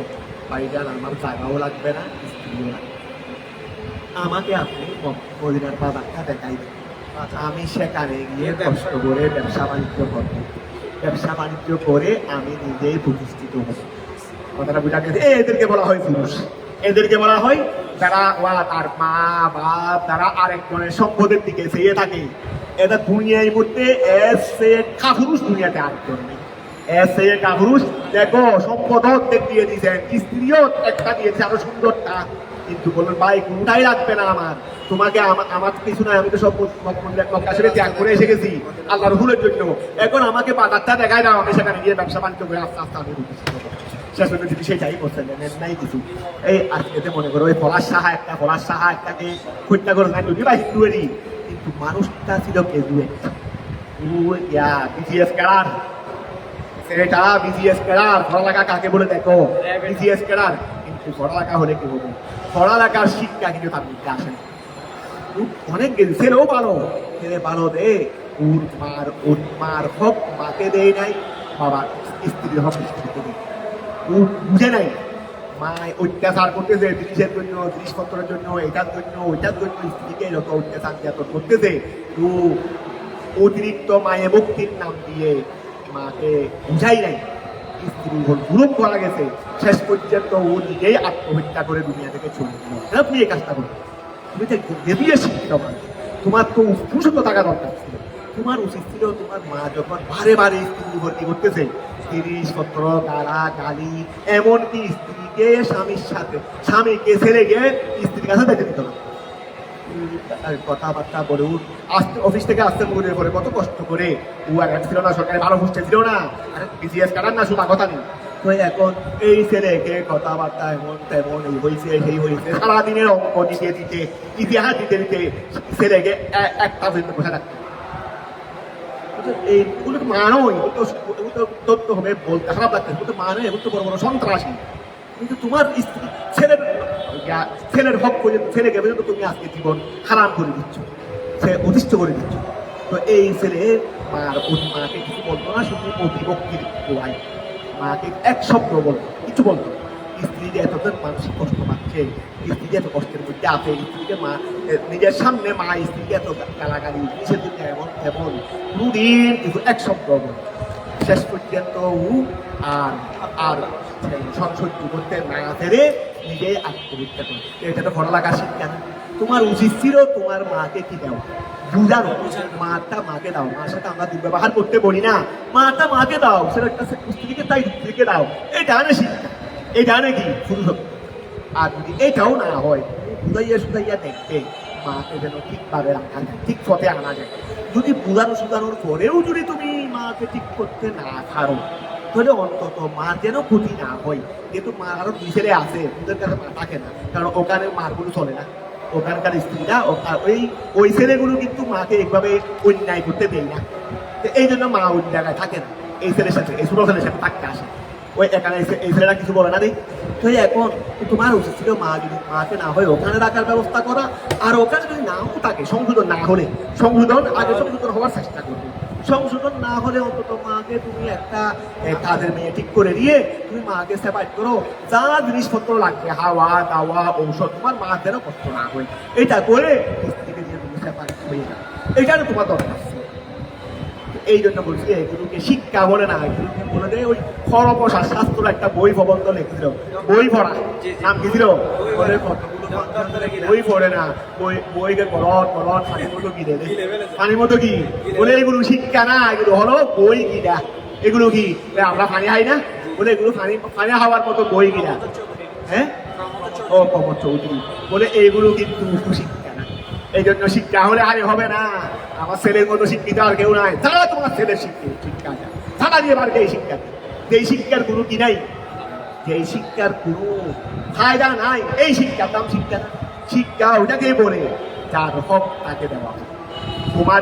ভাইজান আমার জায়গাও লাগবে না স্ত্রীও লাগবে আমাকে আপনি মদিনার বাজারটা দেখাই দেন আমি সেখানে গিয়ে কষ্ট করে ব্যবসা বাণিজ্য করব ব্যবসা বাণিজ্য করে আমি নিজেই প্রতিষ্ঠিত হব কথাটা বুঝা গেছে এদেরকে বলা হয় পুরুষ এদেরকে বলা হয় যারা তার মা বাপ তারা আরেকজনের সম্পদের দিকে চেয়ে থাকে এটা দুনিয়ার মধ্যে এসে কাপুরুষ দুনিয়াতে আরেকজন নেই এসে কাপুরুষ দেখো সম্পদ দিয়ে দিয়েছেন স্ত্রীও একটা দিয়েছে আরো সুন্দরটা কিন্তু বললেন ভাই কোনটাই লাগবে না আমার তোমাকে আমার কিছু নয় আমি তো সব আসলে ত্যাগ করে এসে গেছি আল্লাহ রসুলের জন্য এখন আমাকে বাজারটা দেখাই দাও আমি সেখানে গিয়ে ব্যবসা বাণিজ্য করে আস্তে আস্তে আমি শেষ পর্যন্ত যদি সেটাই করছেন নাই কিছু এই আজকে মনে করো ওই পলাশ সাহা একটাকে হত্যা করে নাই যদি বা হিন্দুয়েরই কিন্তু মানুষটা ছিল কেজু একটা বিজিএস ক্যাডার সেটা বিজিএস ক্যাডার পড়ালেখা কাকে বলে দেখো বিজিএস ক্যাডার কিন্তু পড়ালেখা হলে কি হবে পড়ালেখার শিক্ষা কিন্তু তার মধ্যে আসে না অনেক ছেলেও ভালো ছেলে ভালো দে ওর মার হক মাকে দেয় নাই বাবা স্ত্রীর হক স্ত্রীকে দেয় বুঝে নাই মায় অত্যাচার করতেছে জিনিসের জন্য জিনিসপত্রের জন্য এটার জন্য ওইটার জন্য স্ত্রীকে যত অত্যাচার নির্যাতন করতেছে তো অতিরিক্ত মায়ে মুক্তির নাম দিয়ে মাকে বুঝাই নাই স্ত্রী জুলুম করা গেছে শেষ পর্যন্ত ও নিজেই আত্মহত্যা করে দুনিয়া থেকে চলে গেল তুমি এই কাজটা করো তুমি তো গেবিয়ে শিক্ষিত মানুষ তোমার তো উৎফুল্ল থাকা দরকার ছিল তোমার উচিত ছিল তোমার মা যখন বারে বারে স্ত্রী ভর্তি করতেছে জিনিসপত্র গালা গালি এমনকি স্ত্রীকে স্বামীকে ছেড়ে গিয়ে স্ত্রীর কাছে দেখে দিত না কথাবার্তা বলে আসতে অফিস থেকে আসতে মনে করে কত কষ্ট করে ও আর ছিল না সরকারি ভালো বুঝতে ছিল না বিজিএস কাটার না শোনা কথা নেই তো এখন এই ছেলেকে কথাবার্তা এমন তেমন এই হয়েছে সেই হয়েছে সারাদিনের অঙ্ক দিতে ইতিহাস দিতে ছেলেকে একটা বসে রাখতে এইগুলো তো মানই তথ্য হবে বলতে খারাপ লাগছে তো মানে এগুলো তো বড় বড় সন্ত্রাসী কিন্তু তোমার স্ত্রী ছেলের হক পর্যন্ত ছেলেকে পর্যন্ত তুমি আজকে জীবন হারাম করে দিচ্ছ সে অতিষ্ঠ করে দিচ্ছ তো এই ছেলে মাকে কিছু বলতো না শুধু অতিভক্তির দোয়াই মাকে এক শব্দ বলতো কিছু বলতো স্ত্রী যে এত মানসিক কষ্ট পাচ্ছে স্ত্রী যে এত কষ্টের মধ্যে আছে স্ত্রীকে মা নিজের সামনে মা স্ত্রীকে এত গালাগালি নিজের দিকে এমন তেমন কোনদিন কিছু এক শব্দ বলতো শেষ পর্যন্ত আর সংসহ্য করতে না পেরে নিজেই আত্মহত্যা করে এটা তো পড়ালেখা শিক্ষা না তোমার উচিত ছিল তোমার মাকে কি দেওয়া বুঝানো মাটা মাকে দাও মার সাথে আমরা দুর্ব্যবহার করতে বলি না মাটা মাকে দাও সেটা একটা স্ত্রীকে তাই স্ত্রীকে দাও এই জানে শিক্ষা এই জানে কি পুরুষ আর যদি এটাও না হয় সুদাইয়া দেখতে মাকে যেন ঠিকভাবে রাখা যায় ঠিক পথে আনা যায় যদি সুদানোর পরেও যদি তুমি মাকে ঠিক করতে না পারো তাহলে অন্তত মা যেন ক্ষতি না হয় যেহেতু মা আরো দুই ছেলে আছে ওদের কাছে মা থাকে না কারণ ওখানে মারগুলো চলে না ওখানকার স্ত্রীরা ওই ছেলেগুলো কিন্তু মাকে এইভাবে অন্যায় করতে দেয় না এই জন্য মা ওই জায়গায় থাকে না এই ছেলের সাথে এই ছোট ছেলের সাথে থাকতে আসে ওই এখানে এই ছেলেরা কিছু বলে না রে তো এখন তোমার উচিত ছিল মা যদি মাকে না হয় ওখানে রাখার ব্যবস্থা করা আর ওখানে যদি নাও থাকে সংশোধন না হলে সংশোধন হওয়ার চেষ্টা করবে সংশোধন না হলে অন্তত মাকে তুমি একটা কাজের মেয়ে ঠিক করে দিয়ে তুমি মাকে সেপারেট করো যা জিনিসপত্র লাগবে হাওয়া দাওয়া ঔষধ তোমার মা যেন কষ্ট না হয় এটা করে স্ত্রীকে দিয়ে তুমি সেপারেট হয়ে যাও এখানে তোমার দরকার এই জন্য বলছি এগুলোকে শিক্ষা বলে না এগুলোকে বলে দেয় ওই খরপশার শাস্ত্র একটা বই প্রবন্ধ লিখছিল বই পড়া নাম কি ছিল বই পড়ে না বইকে গলট পানির মতো কি দেবে পানির মতো কি বলে এগুলো শিক্ষা না এগুলো হলো বই কিনা এগুলো কি আমরা পানি খাই না বলে এগুলো পানি খাওয়ার মতো বই কিনা হ্যাঁ ও প্রমোদ চৌধুরী বলে এইগুলো কিন্তু শিক্ষা না এই জন্য শিক্ষা হলে আরে হবে না আমার ছেলের মতো শিক্ষিত আর কেউ নাই তারা তোমার ছেলের শিক্ষা তারা দিয়ে বার এই শিক্ষা যেই শিক্ষার কোনো কি নাই, যেই শিক্ষার কোনো ফায়দা নাই, এই শিক্ষার নাম শিক্ষা না। শিক্ষা ওটাকে বলে যার হক তাকে দেওয়া হবে।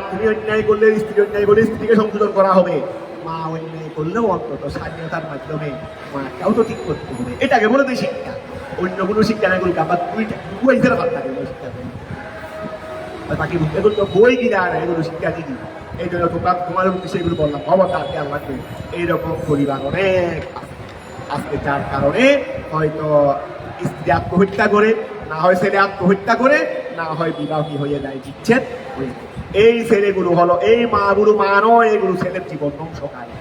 তুমি অন্যায় করলে, স্ত্রী অন্যায় করলে স্ত্রীকে সংশোধন করা হবে। মা অন্যায় করলেও অন্তত স্বাধীনতার মাধ্যমে মাটাও তো ঠিক করতে হবে, এটাকে বলে দেয় শিক্ষা। অন্য কোনো শিক্ষা নাই বলি আবার দুই হিসেবে ভাব থাকে শিক্ষা। বাকি এগুলো তো বই কিনা না, এগুলো শিক্ষা দিদি। এই জন্য তোমার উদ্দেশ্যে এগুলো বললাম, খবরদার খেয়াল রাখবে। এইরকম পরিবার অনেক আজকে, যার কারণে হয়তো স্ত্রী আত্মহত্যা করে, না হয় ছেলে আত্মহত্যা করে, না হয় বিবাহী হয়ে যায়, বিচ্ছেদ হয়ে যায়। এই ছেলেগুলো হলো, এই মাগুলো নয়, এগুলো ছেলের জীবন ধ্বংস করে,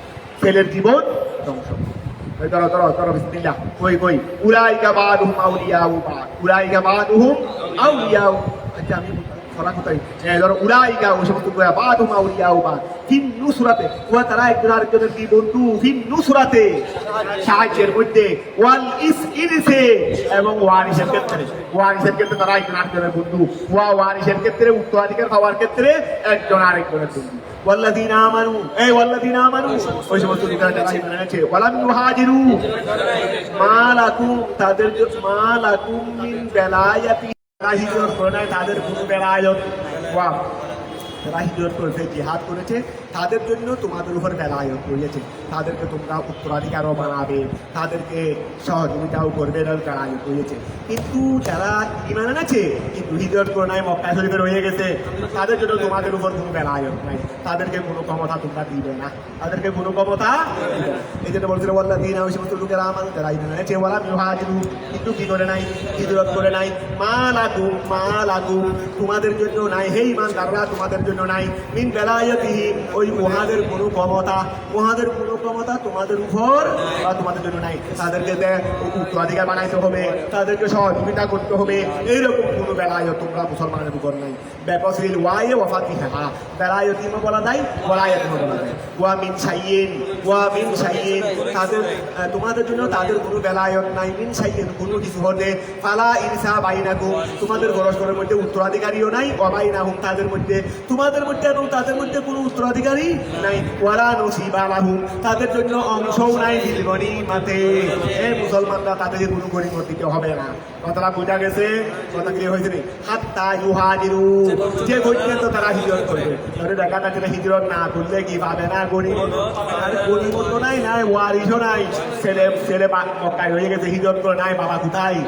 ছেলের জীবন ধ্বংস। ধরো ধরো ধরো বিসমিল্লাহ, কই উলাইকা বাদুহুম আউলিয়াউ বাদ, উলাইকা বাদুহুম আউলিয়াউ। আচ্ছা আমি ফলা কোথায়, ধরো উলাইকা ওই সমস্ত বাদুহুম আউলিয়াউ বাদ ফিন নুসরাতে, ওয়া তারা একজন আরেকজনের কি বন্ধু, ফিন নুসরাতে সাহায্যের মধ্যে, ওয়াল ইরসে এবং ওয়ারিসের ক্ষেত্রে, ওয়ারিসের ক্ষেত্রে তারা একজন আরেকজনের বন্ধু, ওয়ারিসের ক্ষেত্রে উত্তরাধিকার পাওয়ার ক্ষেত্রে একজন আরেকজনের বন্ধু। ওয়াল্লাযীনা আমানু, ওয়াল্লাযীনা আমানু ওই সমস্ত লোকেরা যারা ঈমান এনেছে, ওয়ালাম ইউহাজিরু মা লাকুম, তাদের মা লাকুম মিন বেলায়াতি, তারা হিজরত করে নাই, তাদের কোনো বেলায়ত, যারা হিজরত করেছে, জিহাদ করেছে, তাদের জন্য তোমাদের উপর বেলায়ত রয়েছে। তাদেরকে তোমরা উত্তরাধিকারও বানাবে, তাদেরকে সহযোগিতাও করবে, বেলায়ত রয়েছে। কিন্তু যারা ঈমান এনেছে কিন্তু হিজরত করে নাই, মক্কা শরীফে রয়ে গেছে, তাদের জন্য তোমাদের উপর কোনো বেলায়ত নাই, তাদেরকে কোনো ক্ষমতা তোমরা দিবে না, তাদেরকে কোনো ক্ষমতা দিবে না। এই জন্য বলছিল ওয়াল্লাযীনা, ওই সমস্ত লোকেরা আমার যারা ঈমান এনেছে, ওয়ালাম ইউহাজিরু, কিন্তু কি করে নাই, হিজরত করে নাই, মা লাকুম তোমাদের জন্য নাই, হে ঈমানদাররা তোমাদের জন্য নাই, মিন বেলায়াতিহিম ওই মহাদের কোনো ক্ষমতা, মহাদের কোনো ক্ষমতা তোমাদের উপর বা তোমাদের জন্য নাই। তাদেরকে উত্তরাধিকার বানাইতে হবে, তাদেরকে সহযোগিতা করতে হবে, এইরকম কোনো বেলায়ত তোমরা মুসলমানের উপর নাই। বেকসিল ওয়ায়ে ওয়াফাতিহা, বেলায়তিমও বলা যায়, ওয়ালায়াতিমও বলা যায়। ওয়া মিন শাইইন তাদের তোমাদের জন্য তাদের কোনো বেলায়ত নাই, মিন শাইইন কোনো কিছু হতে, ফালা ইরসা বাইনাকুম তোমাদের পরস্পরের মধ্যে উত্তরাধিকারীও নাই, ওয়া বাইনাহুম তাদের মধ্যে, তোমাদের মধ্যে এবং তাদের মধ্যে কোনো উত্তরাধিকারী নাই, ওয়ালা নসিবা লাহুম তাদের জন্য অংশও নাই, বিল গনিমাতে এই মুসলমানরা তাদেরকে কোনো গনিমত দিতে হবে না। কথাটা বোঝা গেছে? কথা কি হয়েছে? হাত্তা ইউহাজিরু, যে পর্যন্ত তারা হিজরত করবে। তাহলে দেখা যাচ্ছে না হিজরত না করলে কি পাবে না গনিমত, আর গনিমত নাই, ওয়ারিশও নাই, ছেলে মক্কায় হয়ে গেছে, হিজরত করে নাই, বাবা কোথায়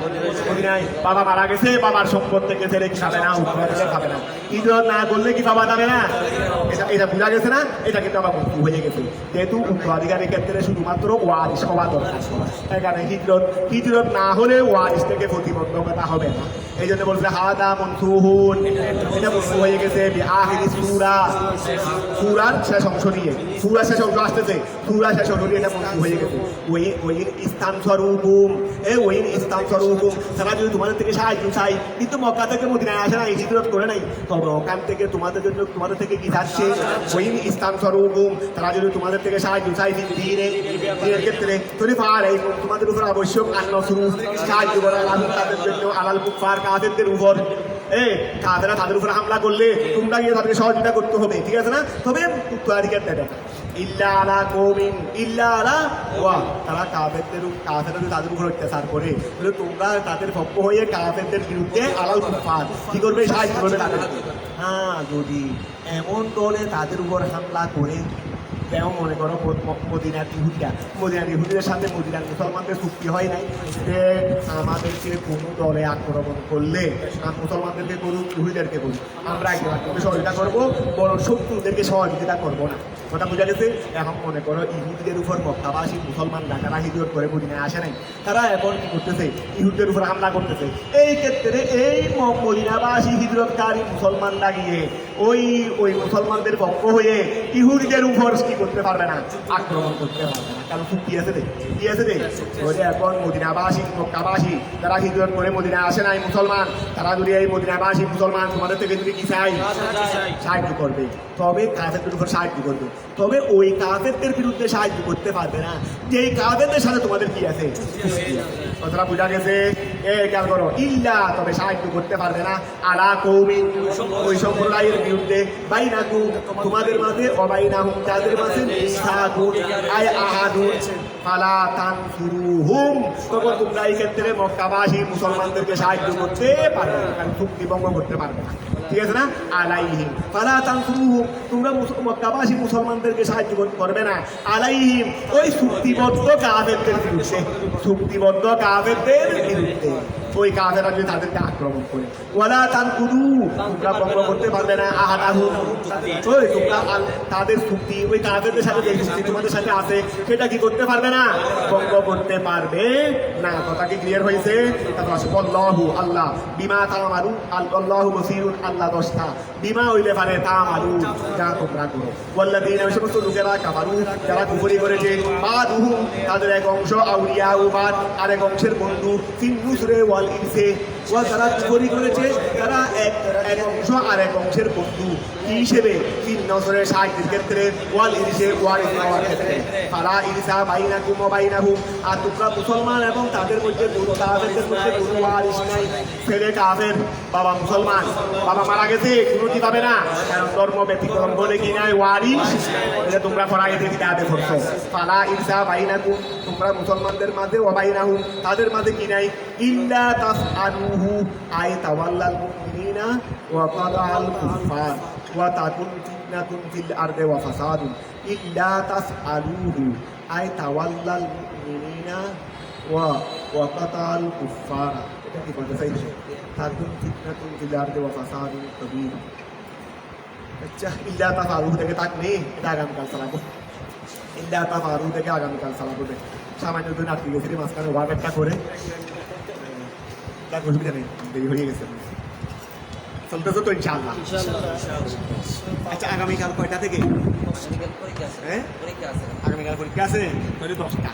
নাই, বাবা মারা গেছে, বাবার সম্পদ থেকে ছেলে কি খাবে না, উত্তরাধিকার খাবে না। হিজরত না করলে কি পাওয়া যাবে না, এটা বোঝা গেছে না? এটা কিন্তু আবার বস্তু হয়ে গেছে, যেহেতু উত্তরাধিকারের ক্ষেত্রে শুধুমাত্র ওয়ারিশ হওয়া দরকার। এখানে হিজরত না হলে ওয়ারিশ থেকে প্রতিবন্ধকতা হবে না। এই জন্য বলছে হাদা মনসুহুন, এটা বস্তু হয়ে গেছে বিআখিরি সূরার শেষ অংশ নিয়ে, সূরা শেষ অংশ আসতেছে, সূরা শেষ অংশ নিয়ে এটা বস্তু হয়ে গেছে। ওই স্থান স্বরূপম, ওই স্থান স্বরূপম তারা যদি তোমাদের থেকে সাহায্য চাই, কিন্তু মক্কা থেকে মদিনায় আসে না, হিজরত করে নাই, তবে ওখান থেকে তোমাদের জন্য তোমাদের থেকে কি যাচ্ছে, ওই স্থান স্বরূপম তারা যদি তোমাদের থেকে সাহায্য চাই দিনের ক্ষেত্রে, তৈরি পার এই তোমাদের উপর আবশ্যক আন্ন শুরু সাহায্য করা তাদের জন্য, আলাল কুফার কাফেরদের উপর। কাফেররা তাদের উপর হামলা করলে তোমরা গিয়ে তাদেরকে সহযোগিতা করতে হবে, ঠিক আছে না? তবে উত্তরাধিকার দেবে না। ইল্লা আলা কওমিন, ইল্লা আলা ওয়া, তারা কাফেররা তাদের উপর অত্যাচার করে, বলে তোমরা তাদের পক্ষ হয়ে কাফেরদের বিরুদ্ধে আলাল কুফার কি করবে, সাহায্য করবে তাদেরকে। হ্যাঁ, যদি এমন দলে তাদের উপর হামলা করে, তেমন মনে করো মদিনার ইহুদিদের সাথে মদিনার মুসলমানদের চুক্তি হয় নাই যে আমাদেরকে কোনো দলে আক্রমণ করলে মুসলমানদেরকে করুক, ইহুদিদেরকে করুক, আমরা একজনকে সহযোগিতা করবো, বড় শত্রুদেরকে সহযোগিতা করবো না। কথা বোঝা গেছে? এখন মনে করো ইহুদিদের উপর মক্কাবাসী মুসলমানরা যারা হিজরত করে মদিনায় আসে নাই, তারা এখন কি করতেছে, ইহুদিদের উপর হামলা করতেছে। এই ক্ষেত্রে এই মদিনাবাসী হিজরতকারী মুসলমানরা গিয়ে ওই মুসলমানদের পক্ষ হয়ে ইহুদিদের উপর কি করতে পারবে না, আক্রমণ করতে পারবে না, কারণ চুক্তি আছে রে। এখন মদিনাবাসী মক্কাবাসী যারা হিজরত করে মদিনায় আসে নাই মুসলমান, তারা যদি এই মদিনাবাসী মুসলমান তোমাদের থেকে যদি কি চাই, সাহায্য করবে, তবে কাফেরদের উপর সাহায্য করবে, তবে ওই কাফেরদের বিরুদ্ধে সাহায্য করতে পারবে না যেই কাফেরদের সাথে তোমাদের কি আছে, কথাটা বোঝা গেছে? খেয়াল করো, ইল্লা তবে সাহায্য করতে পারবে না, আলা কওমিন ওই সম্প্রদায়ের বিরুদ্ধে, বাইনাকুম তোমাদের মাঝে, অবাইনাহুম তাদের মাঝে মিসাকুন আয় আহাদ ফালা তানফিরুহুম, তখন তোমরা এই ক্ষেত্রে মক্কাবাসী মুসলমানদেরকে সাহায্য করতে পারবে না, কারণ চুক্তি ভঙ্গ করতে পারবে না। ঠিক আছে না? আলাইহিম ফালা তানফিরুহুম, তোমরা মক্কাবাসী মুসলমানদেরকে সাহায্য করবে না আলাইহিম, ওই চুক্তিবদ্ধ কাফেরদের বিরুদ্ধে, চুক্তিবদ্ধ কাফেরদের বিরুদ্ধে। ওই কাফেররা যদি তাদেরকে আক্রমণ করে, ওয়ালা তানকুদু, তোমরা ভঙ্গ করতে পারবে না আহাদাহুম, ওই তোমরা তাদের চুক্তি, ওই কাফেরদের সাথে যে চুক্তি তোমাদের সাথে আছে সেটা কি করতে পারবে না? ভঙ্গ করতে পারবে না। কথা কি ক্লিয়ার হয়েছে? তারপর আছে আল্লাহু, আল্লাহ, বিমা তামারু, আল্লাহু বসীরুন, আল্লাহ দশটা, বিমা হইলে পারে তামারু, যা তোমরা করো। ওয়াল্লাযীনা, ওই সমস্ত লোকেরা কাফারু, যারা কুফরি করেছে, বাদুহুম, তাদের এক অংশ, আউলিয়া উবাদ, আরেক অংশের বন্ধু, ফিন্নুসরে ওয়াল ইনসে, ওয়া যারা কুফরি করেছে তারা এক অংশ আরেক অংশের বন্ধু কি হিসেবে? ফিন্নসরের সাহায্যের ক্ষেত্রে, ওয়াল ইনসে ওয়ারিস হওয়ার ক্ষেত্রে। ফালা ইনসা বাইনাকুম ওয়া বাইনাহুম, আর তোমরা মুসলমান এবং তাদের মধ্যে কোনো কাফেরদের মধ্যে কোনো ওয়ারিস নাই। ছেলে কাফের, বাবা মুসলমান, বাবা মারা গেছে, কোনো কি পাবে না, কারণ ধর্ম ব্যতিক্রম বলে কি নাই ওয়ারিস, এটা তোমরা ফরাইতে কিতাবে পড়ছো। ফালা ইনসা বাইনাকুম, তোমরা মুসলমানদের মাঝে, ওয়া বাইনাহুম, তাদের মাঝে কি নাই, ইল্লা তাফআলুহু আই তাওয়াল্লাল মুমিনিনা ওয়া কাদাল কুফার ওয়া তাকুন ফিতনাতুন ফিল আরদি ওয়া ফাসাদুন, ইল্লা তাফআলুহু আই তাওয়াল্লাল মুমিনিনা ওয়া কাদাল কুফার। এটা কি বলতে চাইছে? তাকুন ফিতনাতুন ফিল আরদি ওয়া ফাসাদুন কবীর। আচ্ছা, ইল্লা তাফআলুহু থেকে তাক নেই, এটা আগামীকাল চালাবো। ইল্লা তাফআলুহু থেকে আগামীকাল চালাবো। সামান্য দিন আটকে গেছি মাঝখানে ওয়ার্কটা করে, তার অসুবিধা নেই, দেরি হয়ে গেছে, চলতেছে তো ইনশাআল্লাহ। আচ্ছা, আগামীকাল কয়টা থেকে? হ্যাঁ, আগামীকাল পরীক্ষা আছে, তাহলে 10টা।